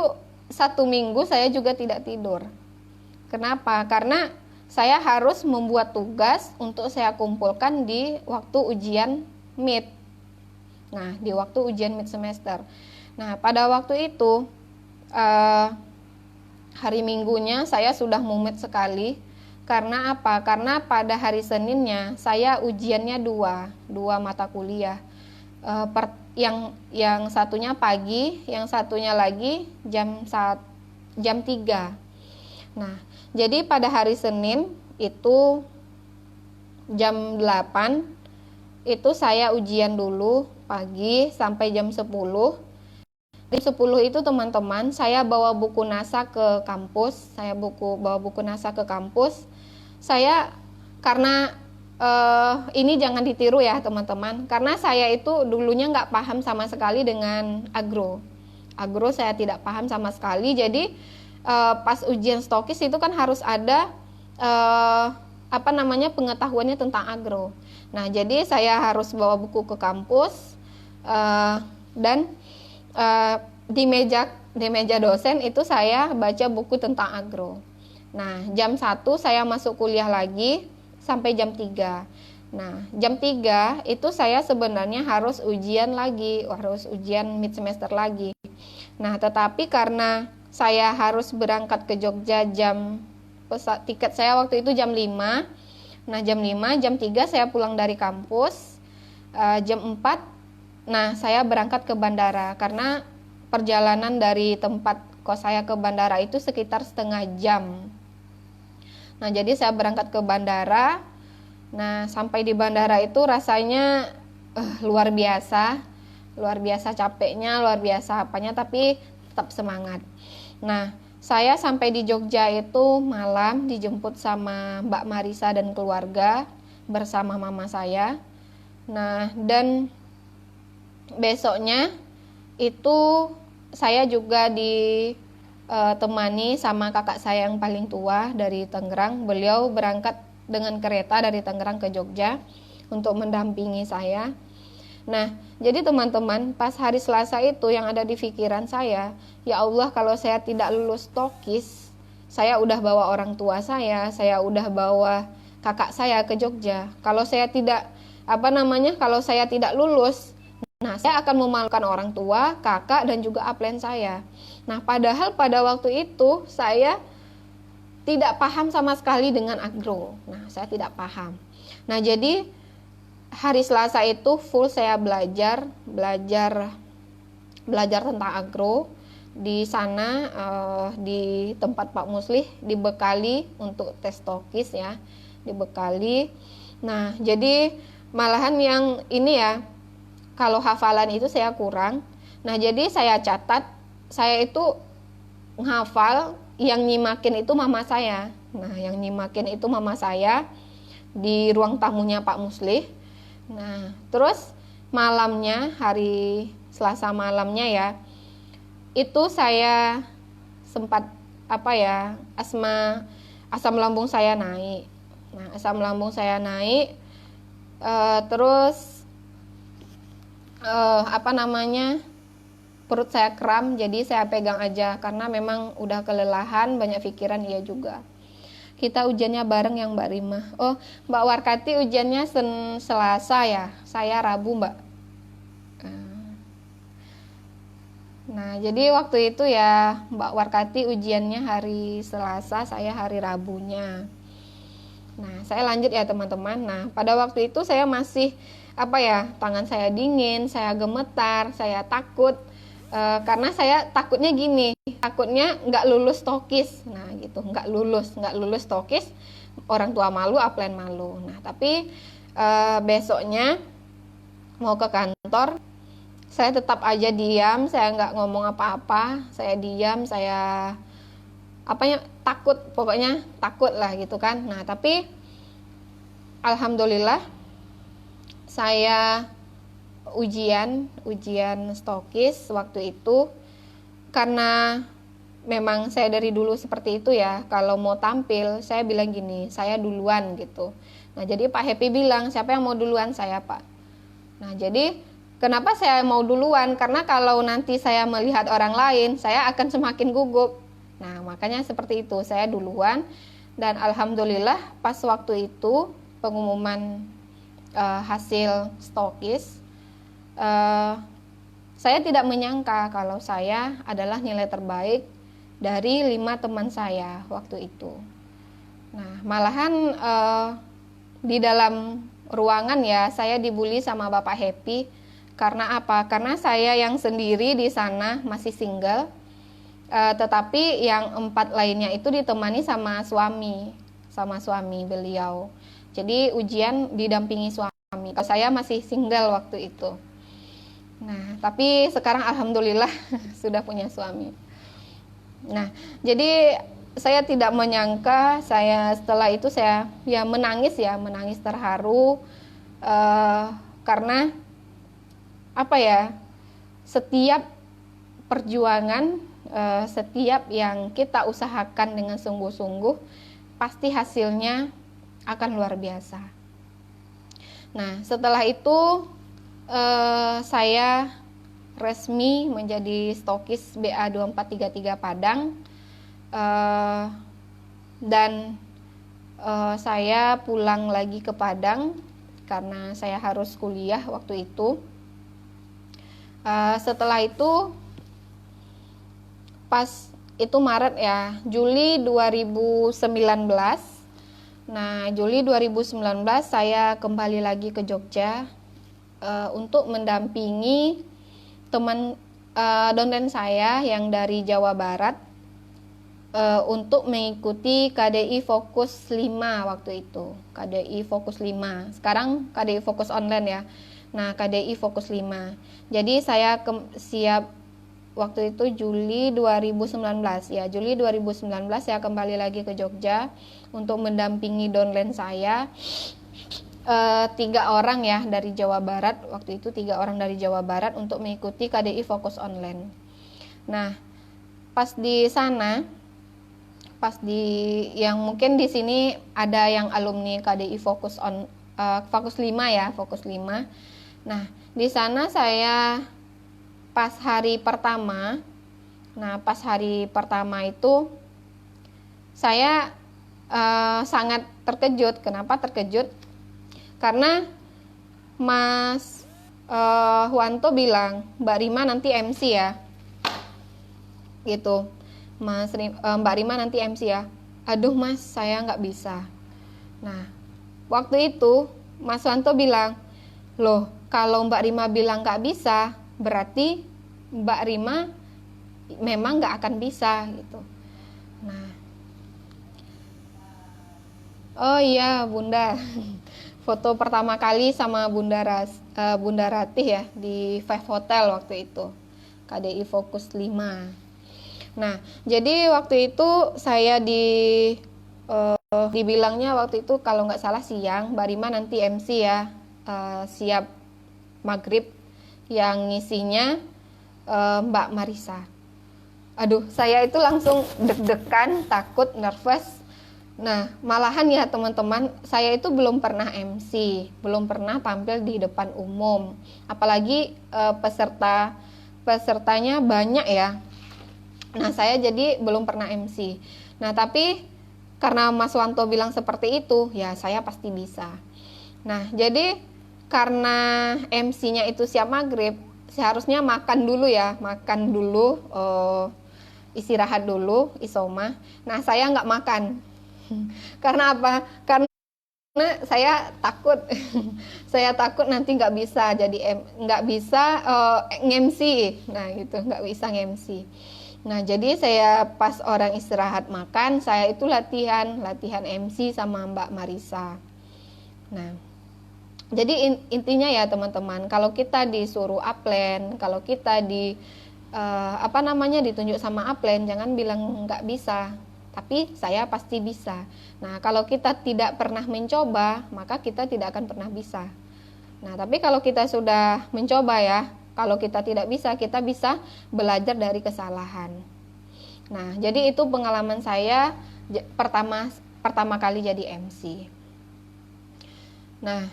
1 minggu saya juga tidak tidur. Kenapa? Karena saya harus membuat tugas untuk saya kumpulkan di waktu ujian mid. Nah, di waktu ujian mid semester. Nah, pada waktu itu hari Minggunya saya sudah mumet sekali. Karena apa? Karena pada hari Seninnya saya ujiannya dua mata kuliah. Yang satunya pagi, yang satunya lagi jam 3. Nah, jadi pada hari Senin itu jam 8 itu saya ujian dulu pagi sampai jam 10. Di 10 itu teman-teman, saya bawa buku NASA ke kampus. Bawa buku NASA ke kampus. Saya karena ini jangan ditiru ya teman-teman, karena saya itu dulunya nggak paham sama sekali dengan agro saya tidak paham sama sekali. Jadi pas ujian TOKIS itu kan harus ada pengetahuannya tentang agro. Nah, jadi saya harus bawa buku ke kampus, dan di meja dosen itu saya baca buku tentang agro. Nah, jam 1 saya masuk kuliah lagi sampai jam 3. Nah, jam 3 itu saya sebenarnya harus ujian mid semester lagi. Nah, tetapi karena saya harus berangkat ke Jogja tiket saya waktu itu jam 5. Nah, jam 5, jam 3 saya pulang dari kampus. Jam 4, nah saya berangkat ke bandara karena perjalanan dari tempat kos saya ke bandara itu sekitar setengah jam. Nah, jadi saya berangkat ke bandara. Nah, sampai di bandara itu rasanya luar biasa capeknya, luar biasa apanya, tapi tetap semangat. Nah, saya sampai di Jogja itu malam, dijemput sama Mbak Marisa dan keluarga bersama mama saya. Nah, dan besoknya itu saya juga ditemani sama kakak saya yang paling tua dari Tangerang. Beliau berangkat dengan kereta dari Tangerang ke Jogja. untuk mendampingi saya. Nah, jadi teman-teman, pas hari Selasa itu yang ada di pikiran saya, ya Allah, kalau saya tidak lulus TOKIS, saya udah bawa orang tua saya udah bawa kakak saya ke Jogja. Kalau saya tidak kalau saya tidak lulus, nah saya akan memalukan orang tua, kakak, dan juga upline saya. Nah, padahal pada waktu itu saya tidak paham sama sekali dengan agro. Nah, saya tidak paham. Nah, jadi hari Selasa itu full saya belajar tentang agro. Di sana di tempat Pak Muslih dibekali untuk tes TOKIS ya, dibekali. Nah, jadi malahan yang ini ya, kalau hafalan itu saya kurang. Nah, jadi saya catat, saya itu menghafal, yang nyimakin itu mama saya. Nah, yang nyimakin itu mama saya di ruang tamunya Pak Muslih. Nah, terus malamnya, hari Selasa malamnya ya, itu saya sempat asam lambung saya naik. Nah, asam lambung saya naik, terus perut saya kram, jadi saya pegang aja karena memang udah kelelahan, banyak pikiran iya juga. Kita ujiannya bareng yang Mbak Rima. Oh, Mbak Warkati ujiannya Selasa ya, saya Rabu Mbak. Nah, jadi waktu itu ya Mbak Warkati ujiannya hari Selasa, saya hari Rabunya. Nah, saya lanjut ya teman-teman. Nah, pada waktu itu saya masih tangan saya dingin, saya gemetar, saya takut. Karena saya takutnya gini, takutnya nggak lulus TOKIS. Nah, gitu, nggak lulus TOKIS, orang tua malu, upline malu. Nah, tapi besoknya mau ke kantor, saya tetap aja diam, saya nggak ngomong apa-apa, saya diam, saya takut, pokoknya takut lah gitu kan. Nah, tapi alhamdulillah saya ujian TOKIS waktu itu, karena memang saya dari dulu seperti itu ya, kalau mau tampil saya bilang gini, saya duluan gitu. Nah, jadi Pak Happy bilang, siapa yang mau duluan? Saya, Pak. Nah, jadi kenapa saya mau duluan? Karena kalau nanti saya melihat orang lain, saya akan semakin gugup. Nah, makanya seperti itu, saya duluan. Dan alhamdulillah pas waktu itu pengumuman hasil TOKIS, saya tidak menyangka kalau saya adalah nilai terbaik dari 5 teman saya waktu itu. Nah, malahan di dalam ruangan ya, saya dibully sama Bapak Happy. Karena apa? Karena saya yang sendiri di sana masih single, tetapi yang 4 lainnya itu ditemani sama suami beliau. Jadi ujian didampingi suami. Kalau saya masih single waktu itu. Nah, tapi sekarang alhamdulillah sudah punya suami. Nah, jadi saya tidak menyangka, setelah itu saya menangis terharu, karena setiap perjuangan, setiap yang kita usahakan dengan sungguh-sungguh, pasti hasilnya akan luar biasa. Nah, setelah itu saya resmi menjadi stokis BA 2433 Padang, dan saya pulang lagi ke Padang karena saya harus kuliah waktu itu. Setelah itu pas itu Maret ya, Juli 2019. Nah, Juli 2019 saya kembali lagi ke Jogja untuk mendampingi teman dosen saya yang dari Jawa Barat untuk mengikuti KDI Fokus 5 waktu itu. KDI Fokus 5. Sekarang KDI Fokus online ya. Nah, KDI Fokus 5. Jadi saya siap waktu itu Juli 2019 ya. Juli 2019 saya kembali lagi ke Jogja untuk mendampingi downline saya. 3 orang ya dari Jawa Barat, waktu itu 3 orang dari Jawa Barat untuk mengikuti KDI Fokus online. Nah, pas di sana, yang mungkin di sini ada yang alumni KDI Fokus fokus 5 ya, fokus 5. Nah, di sana saya pas hari pertama, pas hari pertama itu saya sangat terkejut. Kenapa terkejut? Karena Mas Wanto bilang, Mbak Rima nanti MC ya, gitu. Mbak Rima nanti MC ya. Aduh Mas, saya nggak bisa. Nah, waktu itu Mas Wanto bilang, loh kalau Mbak Rima bilang nggak bisa, berarti Mbak Rima memang nggak akan bisa gitu. Nah, oh iya Bunda, foto pertama kali sama Bunda Ratih ya di Five Hotel waktu itu, KDI Fokus 5. Nah, jadi waktu itu saya dibilangnya waktu itu kalau nggak salah siang, Mbak Rima nanti MC ya, siap maghrib, yang ngisinya Mbak Marisa. Aduh, saya itu langsung deg-degan, takut, nervous. Nah, malahan ya teman-teman, saya itu belum pernah MC, belum pernah tampil di depan umum, apalagi pesertanya banyak ya. Nah, saya jadi belum pernah MC. Nah, tapi karena Mas Wanto bilang seperti itu, ya saya pasti bisa. Nah, jadi karena MC-nya itu siap maghrib, seharusnya makan dulu ya, istirahat dulu, isoma. Nah, saya nggak makan. Karena apa? Karena saya takut, saya takut nanti nggak bisa nge-MC. Nah, gitu, nggak bisa nge-MC. Nah, jadi saya pas orang istirahat makan, saya itu latihan MC sama Mbak Marisa. Nah, jadi intinya ya teman-teman, kalau kita disuruh upline, kalau kita ditunjuk sama upline, jangan bilang nggak bisa, tapi saya pasti bisa. Nah, kalau kita tidak pernah mencoba, maka kita tidak akan pernah bisa. Nah, tapi kalau kita sudah mencoba ya, kalau kita tidak bisa, kita bisa belajar dari kesalahan. Nah, jadi itu pengalaman saya pertama kali jadi MC. Nah,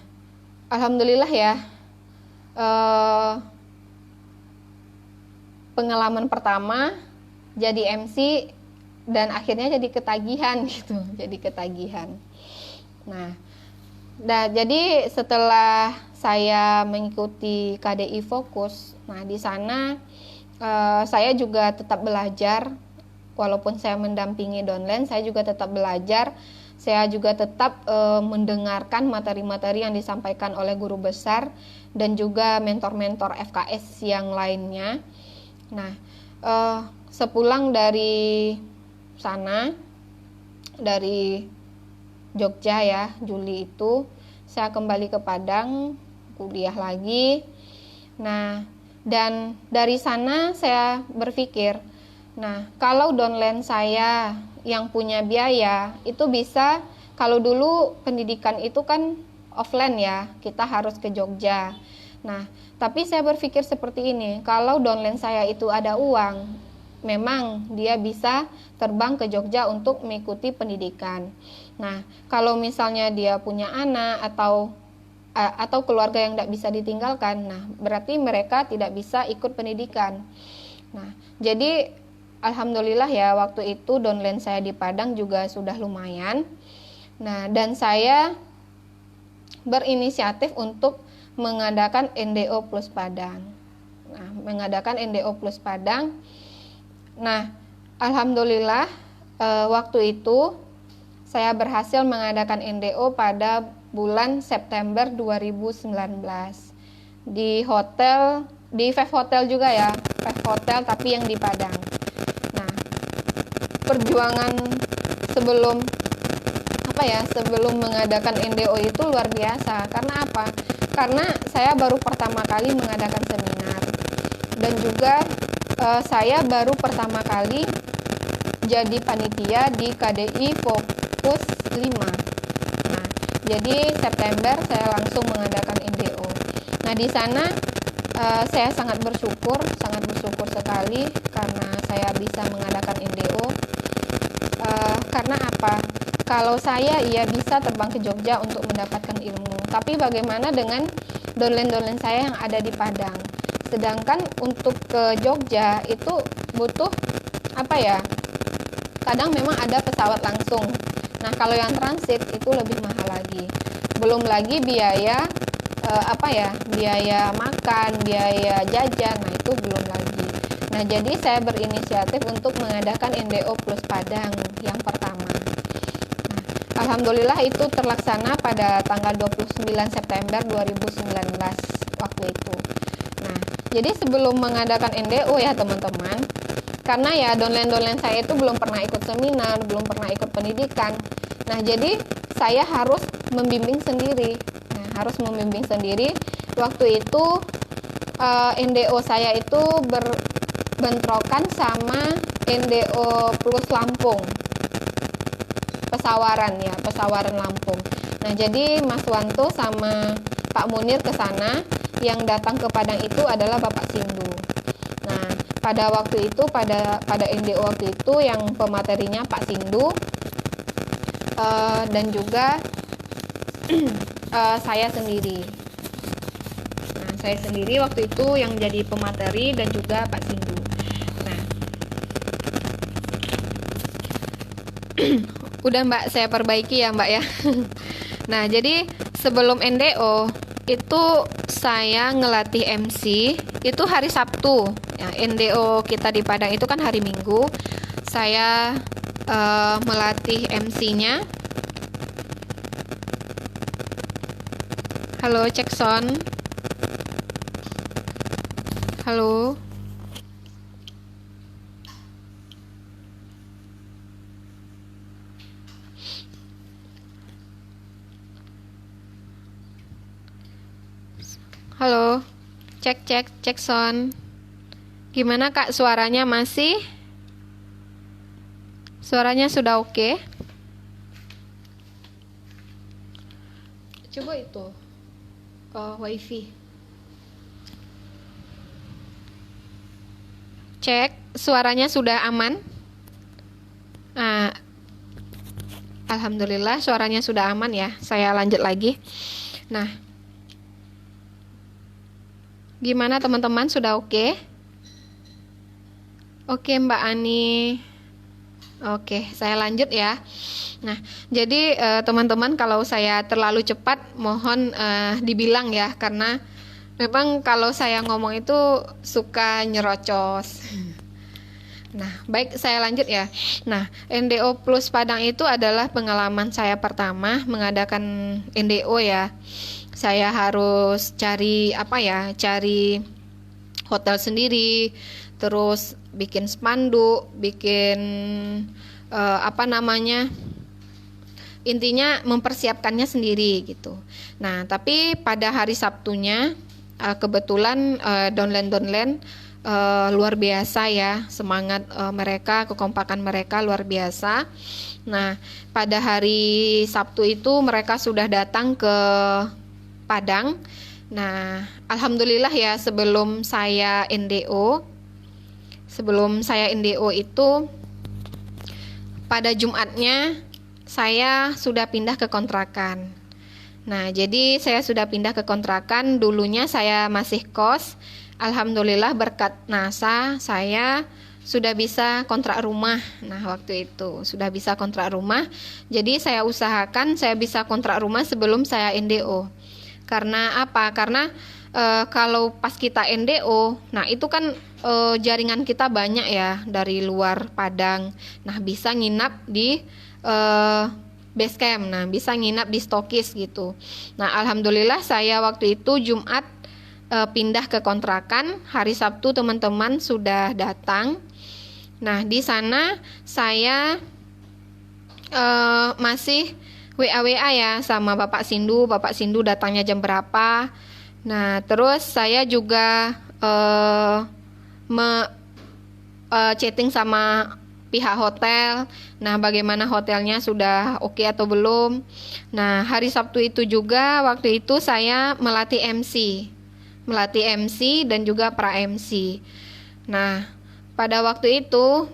alhamdulillah ya, pengalaman pertama jadi MC dan akhirnya jadi ketagihan gitu, jadi ketagihan. Nah, jadi setelah saya mengikuti KDI Fokus, nah di sana saya juga tetap belajar, walaupun saya mendampingi downline, saya juga tetap belajar. Saya juga tetap mendengarkan materi-materi yang disampaikan oleh guru besar dan juga mentor-mentor FKS yang lainnya. Nah, sepulang dari sana, dari Jogja ya, Juli itu, saya kembali ke Padang, kuliah lagi. Nah, dan dari sana saya berpikir, nah kalau downline saya yang punya biaya, itu bisa, kalau dulu pendidikan itu kan offline ya, kita harus ke Jogja. Nah, tapi saya berpikir seperti ini, kalau downline saya itu ada uang, memang dia bisa terbang ke Jogja untuk mengikuti pendidikan. Nah, kalau misalnya dia punya anak atau keluarga yang tidak bisa ditinggalkan, nah berarti mereka tidak bisa ikut pendidikan. Nah, jadi alhamdulillah ya, waktu itu downline saya di Padang juga sudah lumayan. Nah, dan saya berinisiatif untuk mengadakan NDO Plus Padang. Nah, alhamdulillah waktu itu saya berhasil mengadakan NDO pada bulan September 2019 di Five Hotel juga ya, Five Hotel tapi yang di Padang. Nah, perjuangan sebelum mengadakan NDO itu luar biasa. Karena apa? Karena saya baru pertama kali mengadakan seminar, dan juga saya baru pertama kali jadi panitia di KDI Fokus 5. Nah, jadi September saya langsung mengadakan NDO. Nah, di sana saya sangat bersyukur sekali karena saya bisa mengadakan NDO. Karena apa? Kalau saya bisa terbang ke Jogja untuk mendapatkan ilmu. tapi bagaimana dengan downline saya yang ada di Padang? Sedangkan untuk ke Jogja itu butuh apa ya? Kadang memang ada pesawat langsung. Nah, kalau yang transit itu lebih mahal lagi. Belum lagi biaya biaya makan, biaya jajan. Nah, itu belum lagi. Nah, jadi saya berinisiatif untuk mengadakan NDO Plus Padang yang pertama. Nah, alhamdulillah itu terlaksana pada tanggal 29 September 2019 waktu itu. Nah, jadi sebelum mengadakan NDO ya teman-teman, karena ya downline saya itu belum pernah ikut seminar, belum pernah ikut pendidikan. Nah, jadi saya harus membimbing sendiri. Nah, harus membimbing sendiri. Waktu itu NDO saya itu berbentrokan sama NDO Plus Lampung. Pesawaran Lampung. Nah, jadi Mas Wanto sama Pak Munir ke sana, yang datang ke Padang itu adalah Bapak Sindu. Nah, pada waktu itu pada NDO waktu itu yang pematerinya Pak Sindu dan juga saya sendiri. Nah, saya sendiri waktu itu yang jadi pemateri dan juga Pak Sindu. Nah, udah Mbak, saya perbaiki ya Mbak ya. Nah, jadi sebelum NDO itu saya ngelatih MC itu hari Sabtu. Ya, NDO kita di Padang itu kan hari Minggu. Saya melatih MC-nya. Halo, cek sound. Halo. Halo. Cek sound. Gimana Kak, suaranya masih? Suaranya sudah oke? Coba itu wifi. Cek, suaranya sudah aman? Nah, alhamdulillah suaranya sudah aman ya. Saya lanjut lagi. Nah, gimana teman-teman, sudah oke? Oke Mbak Ani. Oke, saya lanjut ya. Nah, jadi teman-teman, kalau saya terlalu cepat mohon dibilang ya, karena memang kalau saya ngomong itu suka nyerocos. Nah, baik, saya lanjut ya. Nah, NDO Plus Padang itu adalah pengalaman saya pertama mengadakan NDO ya. Saya harus cari hotel sendiri, terus bikin spanduk, bikin intinya mempersiapkannya sendiri gitu. Nah, tapi pada hari Sabtunya kebetulan downline luar biasa ya, semangat mereka, kekompakan mereka luar biasa. Nah, pada hari Sabtu itu mereka sudah datang ke Padang. Nah, alhamdulillah ya, sebelum saya NDO itu pada Jumatnya saya sudah pindah ke kontrakan. Nah, jadi saya sudah pindah ke kontrakan. Dulunya saya masih kos. Alhamdulillah berkat NASA saya sudah bisa kontrak rumah. Nah, waktu itu sudah bisa kontrak rumah. Jadi saya usahakan saya bisa kontrak rumah sebelum saya NDO. Karena apa? Karena kalau pas kita NDO, nah itu kan jaringan kita banyak ya dari luar Padang. Nah, bisa nginap di base camp. Nah, bisa nginap di stokis gitu. Nah, alhamdulillah saya waktu itu Jumat pindah ke kontrakan. Hari Sabtu teman-teman sudah datang. Nah, di sana saya masih WA ya sama Bapak Sindu. Bapak Sindu datangnya jam berapa. Nah, terus saya juga chatting sama pihak hotel. Nah, bagaimana hotelnya, sudah oke atau belum. Nah, hari Sabtu itu juga waktu itu saya melatih MC dan juga pra MC. Nah, pada waktu itu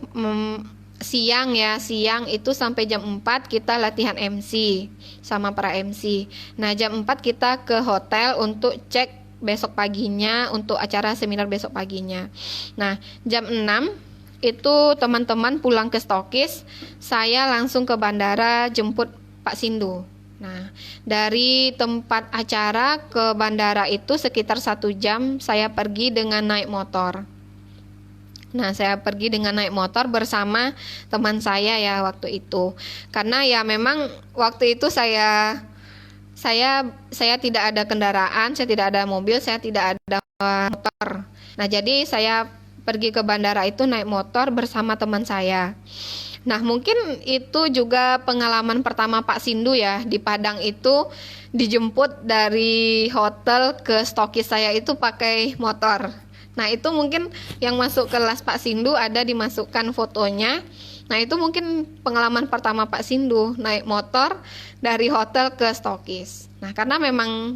siang ya, siang itu sampai jam 4 kita latihan MC sama para MC. Nah, jam 4 kita ke hotel untuk cek besok paginya, untuk acara seminar besok paginya. Nah, jam 6 itu teman-teman pulang ke Stokis, saya langsung ke bandara jemput Pak Sindu. Nah, dari tempat acara ke bandara itu sekitar 1 jam saya pergi dengan naik motor. Nah, saya pergi dengan naik motor bersama teman saya ya waktu itu. Karena ya memang waktu itu saya tidak ada kendaraan, saya tidak ada mobil, saya tidak ada motor. Nah, jadi saya pergi ke bandara itu naik motor bersama teman saya. Nah, mungkin itu juga pengalaman pertama Pak Sindu ya, di Padang itu dijemput dari hotel ke Stokis saya itu pakai motor. Nah, itu mungkin yang masuk kelas Pak Sindu ada dimasukkan fotonya. Nah, itu mungkin pengalaman pertama Pak Sindu naik motor dari hotel ke Stokis. Nah, karena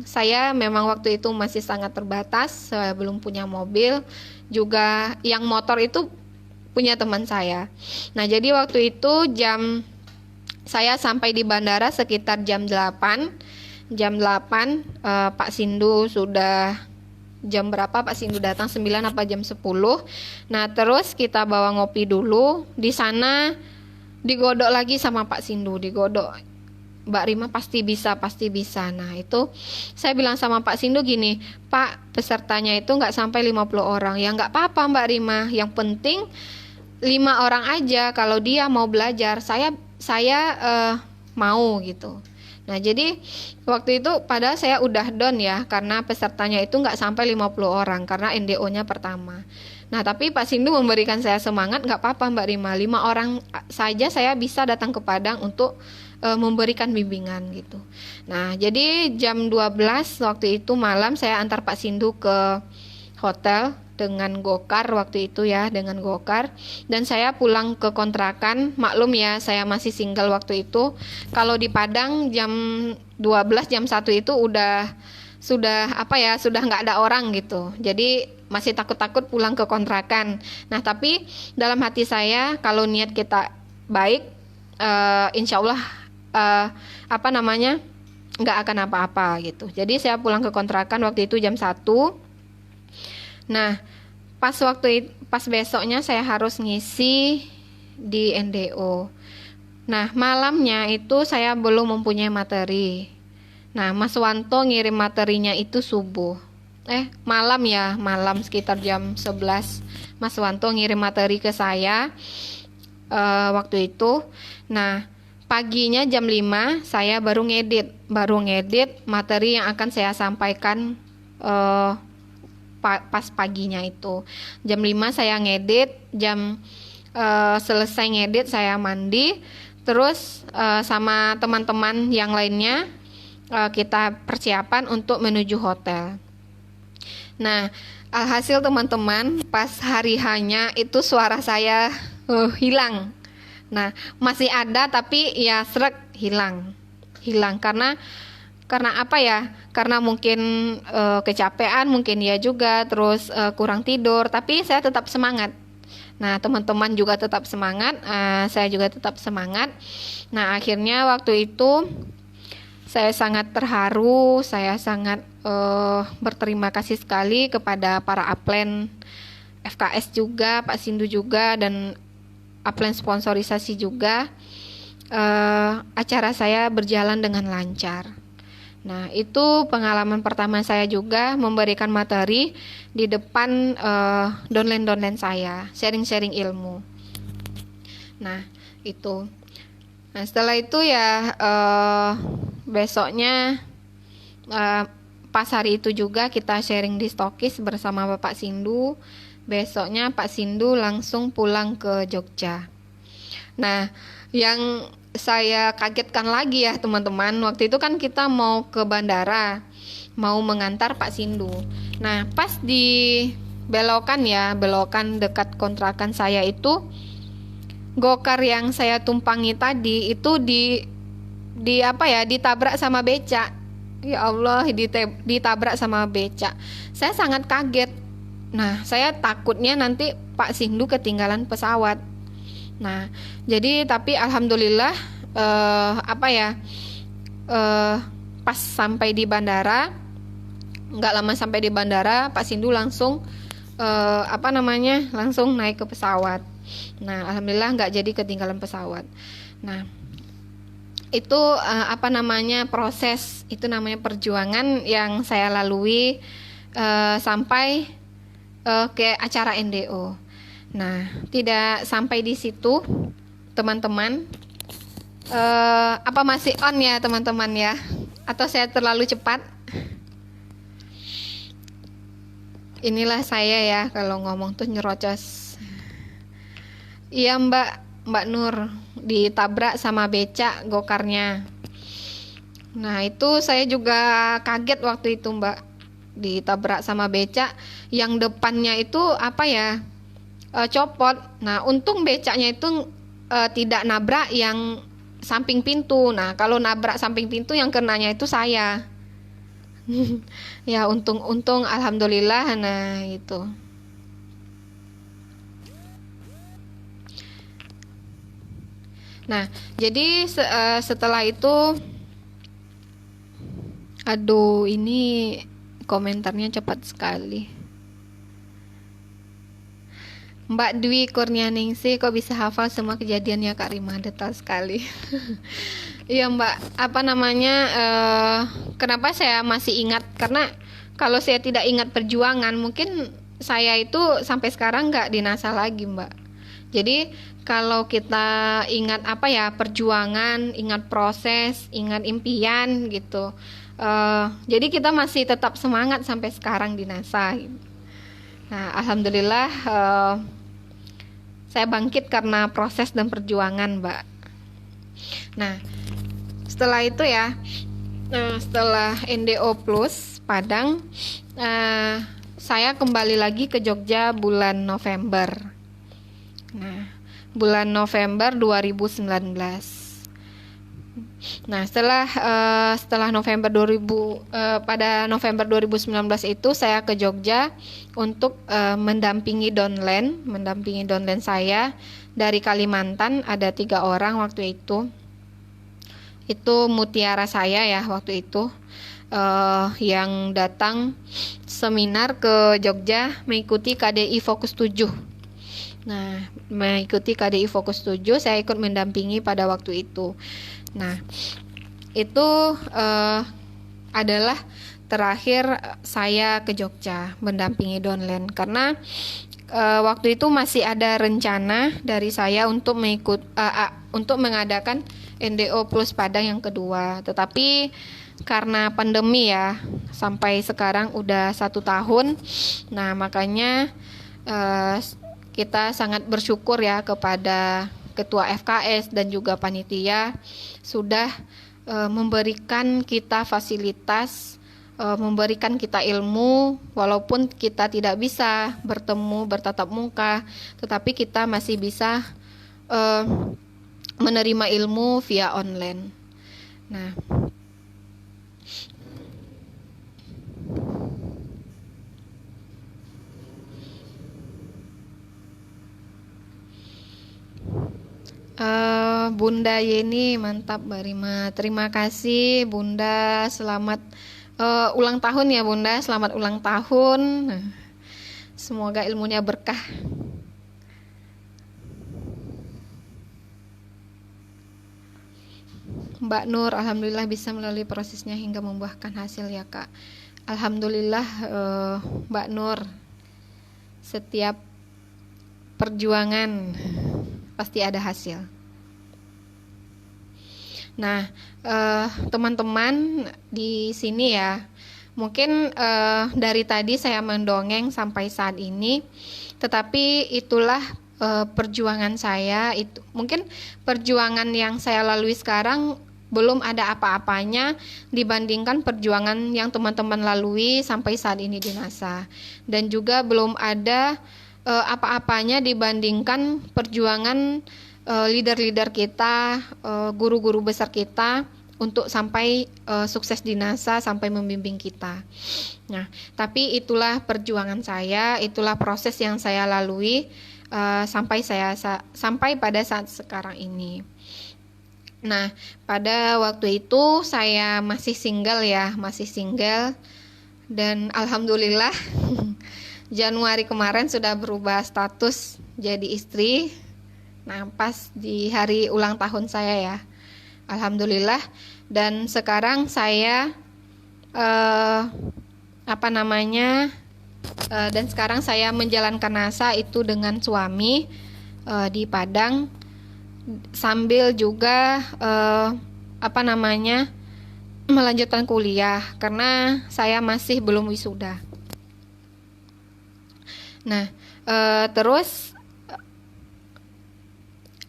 saya memang waktu itu masih sangat terbatas, saya belum punya mobil, juga yang motor itu punya teman saya. Nah, jadi waktu itu saya sampai di bandara sekitar jam 8. Jam 8 Pak Sindu sudah, jam berapa Pak Sindu datang, 9 apa jam 10. Nah, terus kita bawa ngopi dulu. Di sana digodok lagi sama Pak Sindu, digodok. Mbak Rima pasti bisa, pasti bisa. Nah, itu saya bilang sama Pak Sindu gini, Pak, pesertanya itu nggak sampai 50 orang. Ya nggak apa-apa Mbak Rima, yang penting 5 orang aja. Kalau dia mau belajar, saya mau gitu. Nah, jadi waktu itu padahal saya udah down ya, karena pesertanya itu nggak sampai 50 orang karena NDO-nya pertama. Nah, tapi Pak Sindu memberikan saya semangat, nggak apa-apa Mbak Rima, 5 orang saja saya bisa datang ke Padang untuk memberikan bimbingan gitu. Nah, jadi jam 12 waktu itu malam saya antar Pak Sindu ke hotel dengan gokar waktu itu ya, dengan gokar, dan saya pulang ke kontrakan. Maklum ya, saya masih single waktu itu. Kalau di Padang jam 12 jam 1 itu sudah nggak ada orang gitu. Jadi masih takut-takut pulang ke kontrakan. Nah, tapi dalam hati saya kalau niat kita baik, insya Allah nggak akan apa-apa gitu. Jadi saya pulang ke kontrakan waktu itu jam 1. Nah, pas besoknya saya harus ngisi di NDO. Nah, malamnya itu saya belum mempunyai materi. Nah, Mas Wanto ngirim materinya itu subuh. Malam sekitar jam 11. Mas Wanto ngirim materi ke saya waktu itu. Nah, paginya jam 5 saya baru ngedit materi yang akan saya sampaikan pas paginya itu. Jam 5 saya ngedit, selesai ngedit saya mandi, terus sama teman-teman yang lainnya kita persiapan untuk menuju hotel. Nah, alhasil teman-teman, pas hari hanya itu suara saya hilang. Nah, masih ada tapi ya hilang karena apa ya? Karena mungkin kecapean, mungkin ya juga, terus kurang tidur, tapi saya tetap semangat. Nah, teman-teman juga tetap semangat, saya juga tetap semangat. Nah, akhirnya waktu itu saya sangat terharu, saya sangat berterima kasih sekali kepada para aplen FKS juga, Pak Sindu juga, dan aplen sponsorisasi juga. Acara saya berjalan dengan lancar. Nah, itu pengalaman pertama saya juga memberikan materi di depan downline saya, sharing-sharing ilmu. Nah, itu. Nah, setelah itu ya besoknya pas hari itu juga kita sharing di Stokis bersama Bapak Sindu. Besoknya Pak Sindu langsung pulang ke Jogja. Nah, yang saya kagetkan lagi ya teman-teman, waktu itu kan kita mau ke bandara, mau mengantar Pak Sindu. Nah, pas di belokan dekat kontrakan saya itu, gokar yang saya tumpangi tadi itu ditabrak sama becak. Ya Allah, ditabrak sama becak. Saya sangat kaget. Nah, saya takutnya nanti Pak Sindu ketinggalan pesawat. Nah, jadi tapi alhamdulillah eh, pas sampai di bandara, nggak lama sampai di bandara, Pak Sindu langsung langsung naik ke pesawat. Nah, alhamdulillah nggak jadi ketinggalan pesawat. Nah, itu proses, itu namanya perjuangan yang saya lalui sampai ke acara NDO. Nah, tidak sampai di situ, teman-teman. Apa masih on ya, teman-teman ya? Atau saya terlalu cepat? Inilah saya ya, kalau ngomong tuh nyerocos. Iya Mbak Nur, ditabrak sama becak gokarnya. Nah, itu saya juga kaget waktu itu Mbak, ditabrak sama becak. Yang depannya itu copot. Nah, untung becaknya itu tidak nabrak yang samping pintu. Nah, kalau nabrak samping pintu yang kenanya itu saya. Ya, untung alhamdulillah. Nah, itu. Nah, jadi setelah itu, aduh, ini komentarnya cepat sekali. Mbak Dwi Kurnianingsih, kok bisa hafal semua kejadiannya Kak Rima, detail sekali. Iya Mbak, kenapa saya masih ingat? Karena kalau saya tidak ingat perjuangan, mungkin saya itu sampai sekarang nggak di NASA lagi Mbak. Jadi kalau kita ingat perjuangan, ingat proses, ingat impian gitu, jadi kita masih tetap semangat sampai sekarang di NASA. Nah, alhamdulillah saya bangkit karena proses dan perjuangan, Mbak. Nah, setelah itu ya, setelah NDO Plus Padang, saya kembali lagi ke Jogja bulan November. Nah, bulan November 2019. Nah, setelah pada November 2019 itu saya ke Jogja untuk mendampingi downline saya dari Kalimantan. Ada 3 orang waktu itu. Itu mutiara saya ya waktu itu, yang datang seminar ke Jogja mengikuti KDI Fokus 7. Nah, mengikuti KDI Fokus 7, saya ikut mendampingi pada waktu itu. Nah, itu adalah terakhir saya ke Jogja mendampingi downline, karena waktu itu masih ada rencana dari saya untuk mengadakan NDO Plus Padang yang kedua, tetapi karena pandemi ya, sampai sekarang udah 1 tahun. Nah, makanya kita sangat bersyukur ya kepada Ketua FKS dan juga panitia sudah memberikan kita fasilitas, memberikan kita ilmu, walaupun kita tidak bisa bertemu bertatap muka, tetapi kita masih bisa menerima ilmu via online. Nah, Bunda Yeni, mantap Mbak Rima. Terima kasih Bunda, selamat ulang tahun ya Bunda, selamat ulang tahun. Nah, semoga ilmunya berkah. Mbak Nur, alhamdulillah bisa melalui prosesnya hingga membuahkan hasil ya Kak. Alhamdulillah Mbak Nur, setiap perjuangan pasti ada hasil. Nah, teman-teman di sini ya, mungkin dari tadi saya mendongeng sampai saat ini, tetapi itulah perjuangan saya. Itu mungkin perjuangan yang saya lalui sekarang belum ada apa-apanya dibandingkan perjuangan yang teman-teman lalui sampai saat ini di NASA, dan juga belum ada apa-apanya dibandingkan perjuangan leader-leader kita, guru-guru besar kita untuk sampai sukses di NASA, sampai membimbing kita. Nah, tapi itulah perjuangan saya, itulah proses yang saya lalui. sampai pada saat sekarang ini. Nah, pada waktu itu saya masih single dan alhamdulillah Januari kemarin sudah berubah status jadi istri. Nah, pas di hari ulang tahun saya ya. Alhamdulillah, dan sekarang saya dan sekarang saya menjalankan NASA itu dengan suami di Padang, sambil juga melanjutkan kuliah karena saya masih belum wisuda. Nah, terus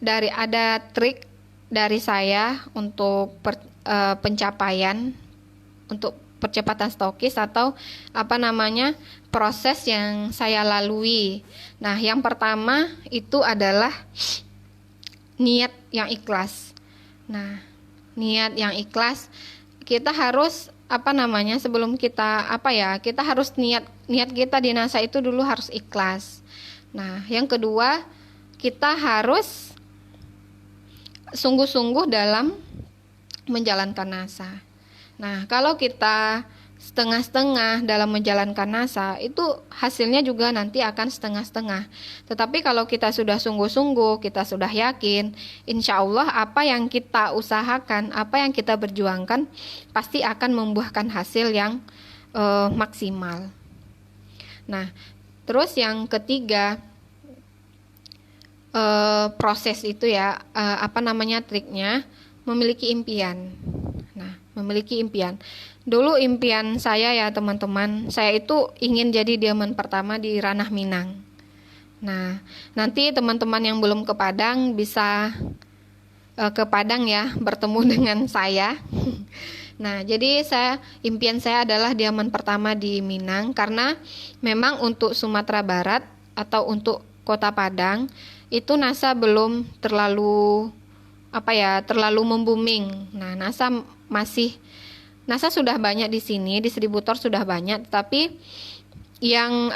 ada trik dari saya untuk pencapaian untuk percepatan stokis atau proses yang saya lalui. Nah, yang pertama itu adalah niat yang ikhlas. Nah, niat yang ikhlas kita harus sebelum kita kita harus niat kita di NASA itu dulu harus ikhlas. Nah, yang kedua kita harus sungguh-sungguh dalam menjalankan NASA. Nah, kalau kita setengah-setengah dalam menjalankan NASA, itu hasilnya juga nanti akan setengah-setengah. Tetapi kalau kita sudah sungguh-sungguh, kita sudah yakin, insya Allah apa yang kita usahakan, apa yang kita berjuangkan, pasti akan membuahkan hasil yang maksimal. Nah, terus yang ketiga, proses itu ya, triknya, memiliki impian. Nah, memiliki impian. Dulu impian saya ya teman-teman, saya itu ingin jadi diamond pertama di ranah Minang. Nah, nanti teman-teman yang belum ke Padang bisa ke Padang ya, bertemu dengan saya. Nah, jadi impian saya adalah diamond pertama di Minang, karena memang untuk Sumatera Barat atau untuk Kota Padang itu NASA belum terlalu membooming. Nah, NASA sudah banyak di sini, distributor sudah banyak, tapi yang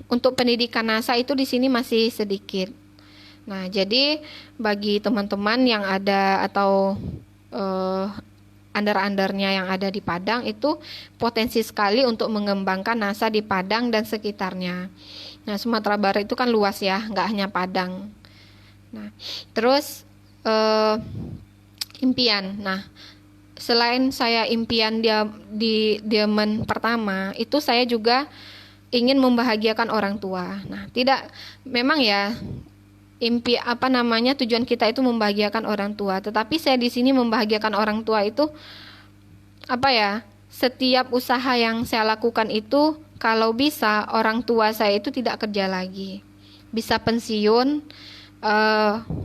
untuk pendidikan NASA itu di sini masih sedikit. Nah, jadi bagi teman-teman yang ada atau under-undernya yang ada di Padang, itu potensi sekali untuk mengembangkan NASA di Padang dan sekitarnya. Nah, Sumatera Barat itu kan luas ya, nggak hanya Padang. Nah, terus impian. Nah, selain saya impian di diamond pertama, itu saya juga ingin membahagiakan orang tua. Nah, memang ya tujuan kita itu membahagiakan orang tua, tetapi saya di sini membahagiakan orang tua itu setiap usaha yang saya lakukan itu kalau bisa orang tua saya itu tidak kerja lagi, bisa pensiun,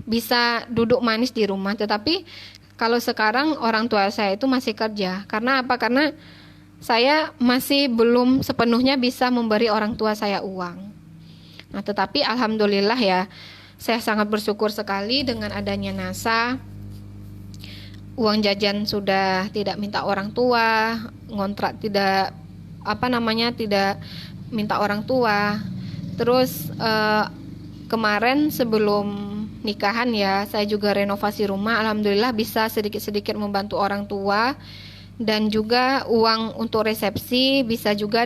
bisa duduk manis di rumah. Tetapi kalau sekarang orang tua saya itu masih kerja. Karena apa? Karena saya masih belum sepenuhnya bisa memberi orang tua saya uang. Nah, tetapi alhamdulillah ya, saya sangat bersyukur sekali dengan adanya NASA. Uang jajan sudah tidak minta orang tua, ngontrak tidak tidak minta orang tua. Terus kemarin sebelum nikahan ya, saya juga renovasi rumah. Alhamdulillah bisa sedikit-sedikit membantu orang tua, dan juga uang untuk resepsi bisa juga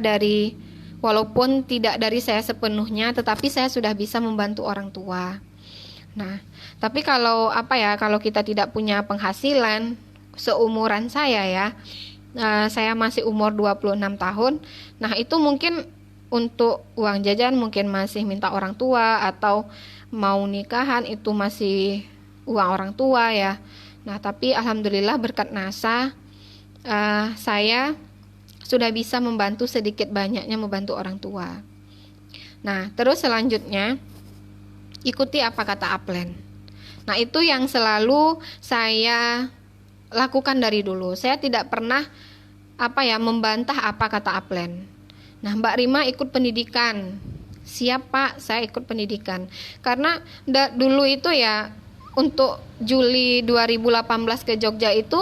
walaupun tidak dari saya sepenuhnya, tetapi saya sudah bisa membantu orang tua. Nah, tapi kalau kalau kita tidak punya penghasilan seumuran saya ya, saya masih umur 26 tahun. Nah, itu mungkin untuk uang jajan mungkin masih minta orang tua, atau mau nikahan itu masih uang orang tua ya. Nah, tapi alhamdulillah berkat NASA, saya sudah bisa membantu sedikit banyaknya membantu orang tua. Nah, terus selanjutnya ikuti apa kata Upland. Nah, itu yang selalu saya lakukan dari dulu. Saya tidak pernah membantah apa kata Upland. Nah, Mbak Rima ikut pendidikan. Siap Pak, saya ikut pendidikan. Karena dulu itu ya, untuk Juli 2018 ke Jogja itu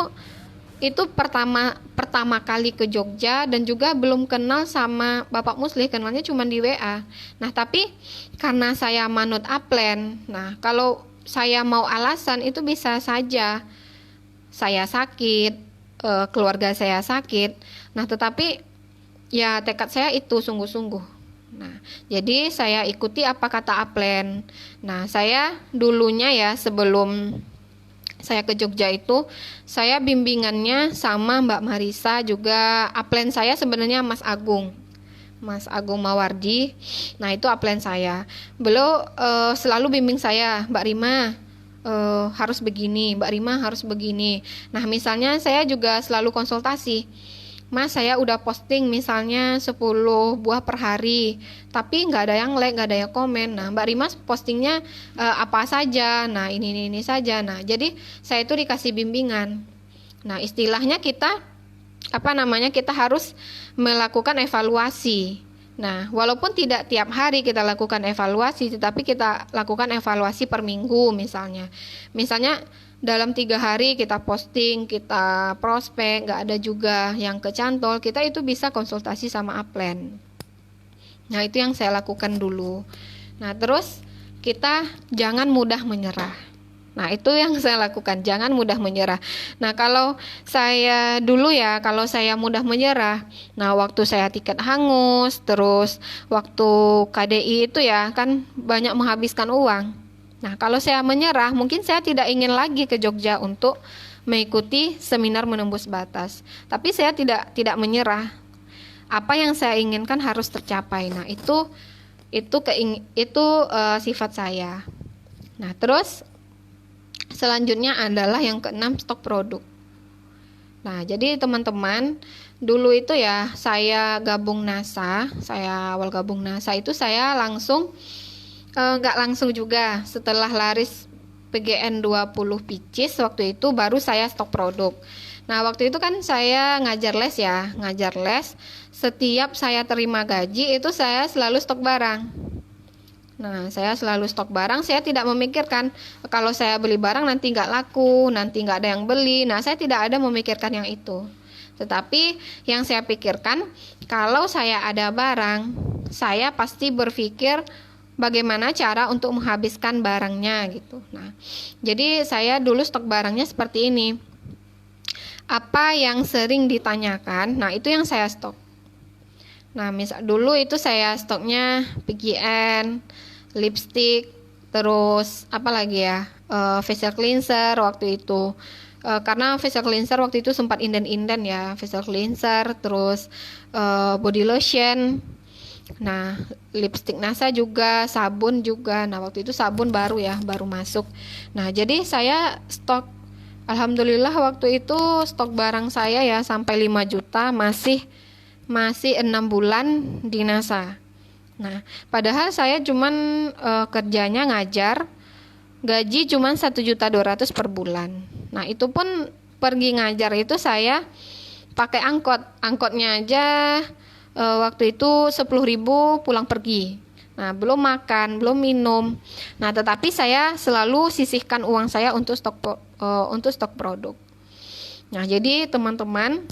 itu pertama kali ke Jogja dan juga belum kenal sama Bapak Muslih, kenalnya cuma di WA. Nah, tapi karena saya manut upline, nah kalau saya mau alasan itu bisa saja saya sakit, keluarga saya sakit. Nah, tetapi ya tekad saya itu sungguh-sungguh. Nah, jadi saya ikuti apa kata upline. Nah, saya dulunya ya sebelum saya ke Jogja itu, saya bimbingannya sama Mbak Marisa, juga upline saya sebenarnya Mas Agung. Mas Agung Mawardi. Nah, itu upline saya. Beliau selalu bimbing saya, Mbak Rima harus begini, Mbak Rima harus begini. Nah, misalnya saya juga selalu konsultasi. Mas, saya udah posting misalnya 10 buah per hari, tapi nggak ada yang like, nggak ada yang komen. Nah, Mbak Rima postingnya apa saja. Nah, ini saja. Nah, jadi saya itu dikasih bimbingan. Nah, istilahnya kita harus melakukan evaluasi. Nah, walaupun tidak tiap hari kita lakukan evaluasi, tetapi kita lakukan evaluasi per minggu misalnya. Misalnya dalam 3 hari kita posting, kita prospek, nggak ada juga yang kecantol, kita itu bisa konsultasi sama upline. Nah, itu yang saya lakukan dulu. Nah, terus kita jangan mudah menyerah. Nah, itu yang saya lakukan, jangan mudah menyerah. Nah, kalau saya dulu ya, kalau saya mudah menyerah, nah waktu saya tiket hangus, terus waktu KDI itu ya kan banyak menghabiskan uang. Nah, kalau saya menyerah, mungkin saya tidak ingin lagi ke Jogja untuk mengikuti seminar menembus batas. Tapi saya tidak menyerah. Apa yang saya inginkan harus tercapai. Nah, itu sifat saya. Nah, terus selanjutnya adalah yang keenam, stok produk. Nah, jadi teman-teman, dulu itu ya saya awal gabung NASA itu saya langsung nggak langsung juga, setelah laris PGN 20 Picis waktu itu baru saya stok produk. Nah, waktu itu kan saya ngajar les, setiap saya terima gaji itu saya selalu stok barang. Nah, saya selalu stok barang, saya tidak memikirkan kalau saya beli barang nanti nggak laku, nanti nggak ada yang beli. Nah, saya tidak ada memikirkan yang itu. Tetapi yang saya pikirkan, kalau saya ada barang, saya pasti berpikir bagaimana cara untuk menghabiskan barangnya gitu. Nah, jadi saya dulu stok barangnya seperti ini. Apa yang sering ditanyakan, nah itu yang saya stok. Nah, misal dulu itu saya stoknya PGN, lipstick, terus apa lagi ya, facial cleanser waktu itu. Karena facial cleanser waktu itu sempat inden-inden ya, facial cleanser, terus body lotion. Nah, lipstick NASA juga, sabun juga. Nah, waktu itu sabun baru masuk. Nah, jadi saya stok, alhamdulillah waktu itu stok barang saya ya sampai 5 juta, masih 6 bulan di NASA. Nah, padahal saya cuman kerjanya ngajar, gaji cuman 1.200.000 per bulan. Nah, itu pun pergi ngajar itu saya pakai angkotnya aja waktu itu 10.000 pulang pergi. Nah, belum makan, belum minum. Nah, tetapi saya selalu sisihkan uang saya untuk stok produk. Nah, jadi teman-teman,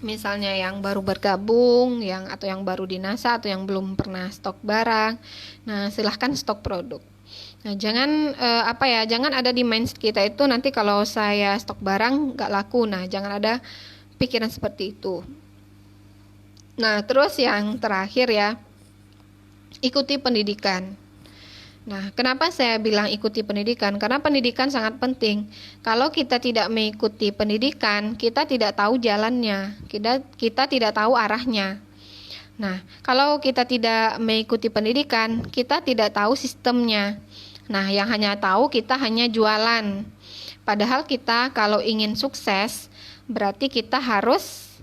misalnya yang baru bergabung, atau yang baru di NASA atau yang belum pernah stok barang, nah silahkan stok produk. Nah, jangan ada di mindset kita itu nanti kalau saya stok barang nggak laku. Nah, jangan ada pikiran seperti itu. Nah, terus yang terakhir ya, ikuti pendidikan. Nah, kenapa saya bilang ikuti pendidikan? Karena pendidikan sangat penting. Kalau kita tidak mengikuti pendidikan, kita tidak tahu jalannya, kita tidak tahu arahnya. Nah, kalau kita tidak mengikuti pendidikan, kita tidak tahu sistemnya. Nah, yang hanya tahu kita hanya jualan. Padahal kita kalau ingin sukses, berarti kita harus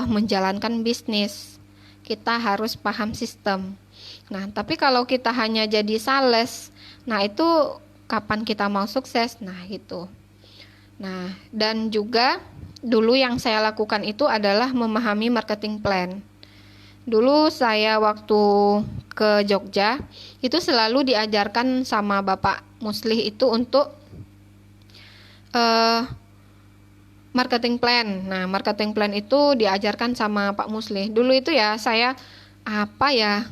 menjalankan bisnis. Kita harus paham sistem. Nah, tapi kalau kita hanya jadi sales, nah itu kapan kita mau sukses? Nah, gitu. Nah, dan juga dulu yang saya lakukan itu adalah memahami marketing plan. Dulu saya waktu ke Jogja, itu selalu diajarkan sama Bapak Muslih itu untuk marketing plan. Nah, marketing plan itu diajarkan sama Pak Muslih. Dulu itu ya saya apa ya,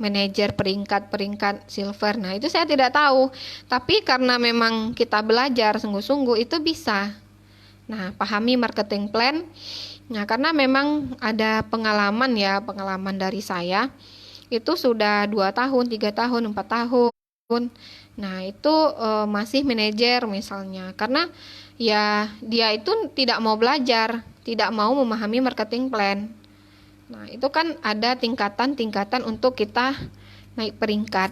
manajer peringkat silver. Nah, itu saya tidak tahu. Tapi karena memang kita belajar sungguh-sungguh itu bisa. Nah, pahami marketing plan. Nah, karena memang ada pengalaman dari saya. Itu sudah 2 tahun, 3 tahun, 4 tahun. Nah, itu masih manajer misalnya. Karena ya dia itu tidak mau belajar, tidak mau memahami marketing plan. Nah, itu kan ada tingkatan-tingkatan untuk kita naik peringkat.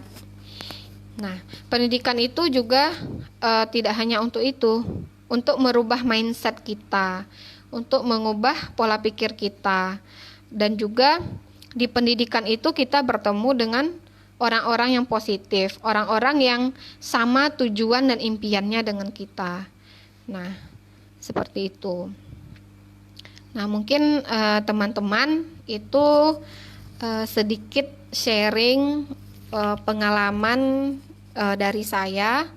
Nah, pendidikan itu juga tidak hanya untuk itu, untuk merubah mindset kita, untuk mengubah pola pikir kita. Dan juga di pendidikan itu kita bertemu dengan orang-orang yang positif, orang-orang yang sama tujuan dan impiannya dengan kita. Nah, seperti itu. Nah, mungkin teman-teman itu sedikit sharing pengalaman dari saya.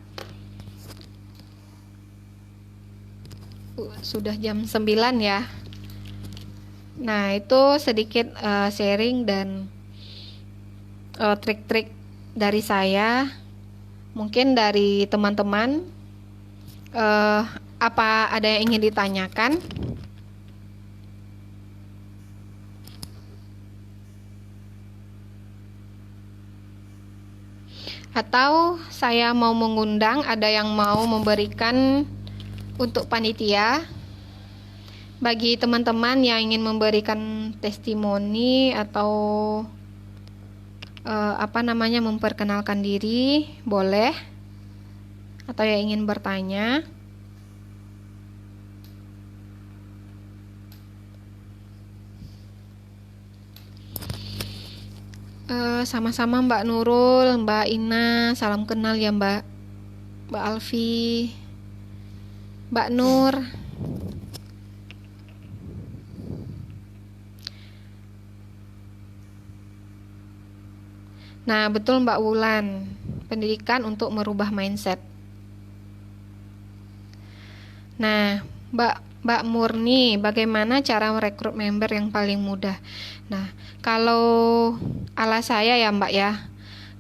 Sudah jam 9 ya. Nah, itu sedikit sharing dan trik-trik dari saya. Mungkin dari teman-teman apa ada yang ingin ditanyakan? Atau saya mau mengundang, ada yang mau memberikan untuk panitia? Bagi teman-teman yang ingin memberikan testimoni atau memperkenalkan diri, boleh. Atau yang ingin bertanya. Sama-sama Mbak Nurul, Mbak Ina, salam kenal ya Mbak Alfi, Mbak Nur. Nah, betul Mbak Wulan, pendidikan untuk merubah mindset. Nah, Mbak Murni, bagaimana cara merekrut member yang paling mudah? Nah, kalau ala saya ya Mbak ya,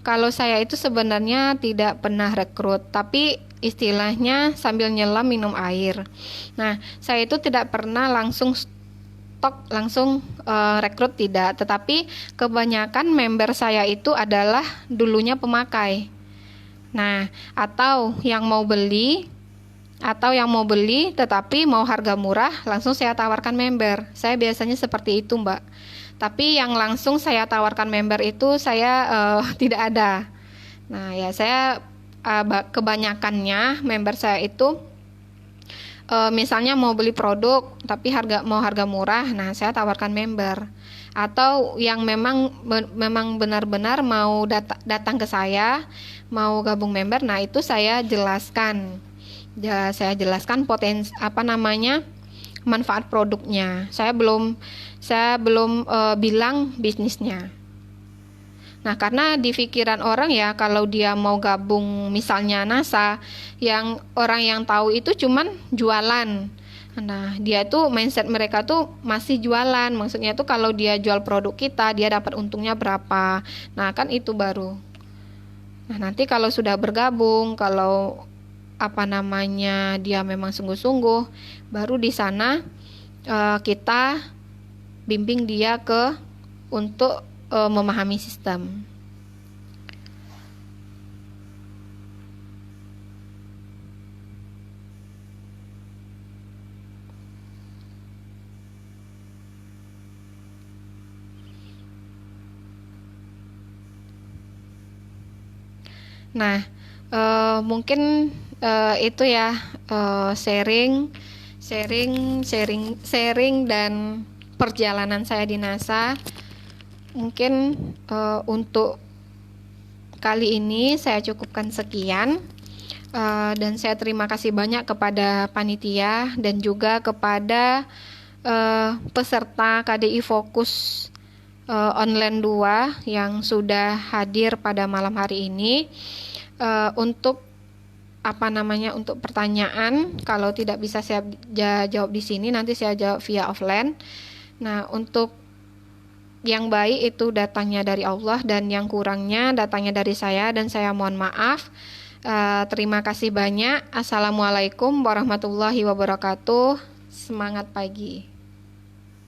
kalau saya itu sebenarnya tidak pernah rekrut, tapi istilahnya sambil nyelam minum air. Nah, saya itu tidak pernah langsung rekrut, tidak, tetapi kebanyakan member saya itu adalah dulunya pemakai. Nah, atau yang mau beli tetapi mau harga murah, langsung saya tawarkan member. Saya biasanya seperti itu Mbak. Tapi yang langsung saya tawarkan member itu saya tidak ada. Nah ya, saya kebanyakannya member saya itu misalnya mau beli produk tapi mau harga murah, nah saya tawarkan member. Atau yang memang benar-benar mau datang ke saya, mau gabung member, nah itu saya jelaskan. Ya, saya jelaskan manfaat produknya. Saya belum bilang bisnisnya. Nah, karena di pikiran orang ya, kalau dia mau gabung misalnya NASA, yang orang yang tahu itu cuman jualan. Nah, dia tuh mindset mereka tuh masih jualan. Maksudnya tuh kalau dia jual produk kita, dia dapat untungnya berapa. Nah, kan itu baru. Nah, nanti kalau sudah bergabung, kalau dia memang sungguh-sungguh, baru di sana kita bimbing dia untuk memahami sistem. Nah, mungkin itu ya, sharing dan perjalanan saya di NASA. Mungkin untuk kali ini saya cukupkan sekian, dan saya terima kasih banyak kepada panitia dan juga kepada peserta KDI Fokus Online 2 yang sudah hadir pada malam hari ini. Untuk untuk pertanyaan. Kalau tidak bisa saya jawab di sini, nanti saya jawab via offline. Nah, untuk yang baik itu datangnya dari Allah dan yang kurangnya datangnya dari saya, dan saya mohon maaf. Terima kasih banyak. Assalamualaikum warahmatullahi wabarakatuh. Semangat pagi.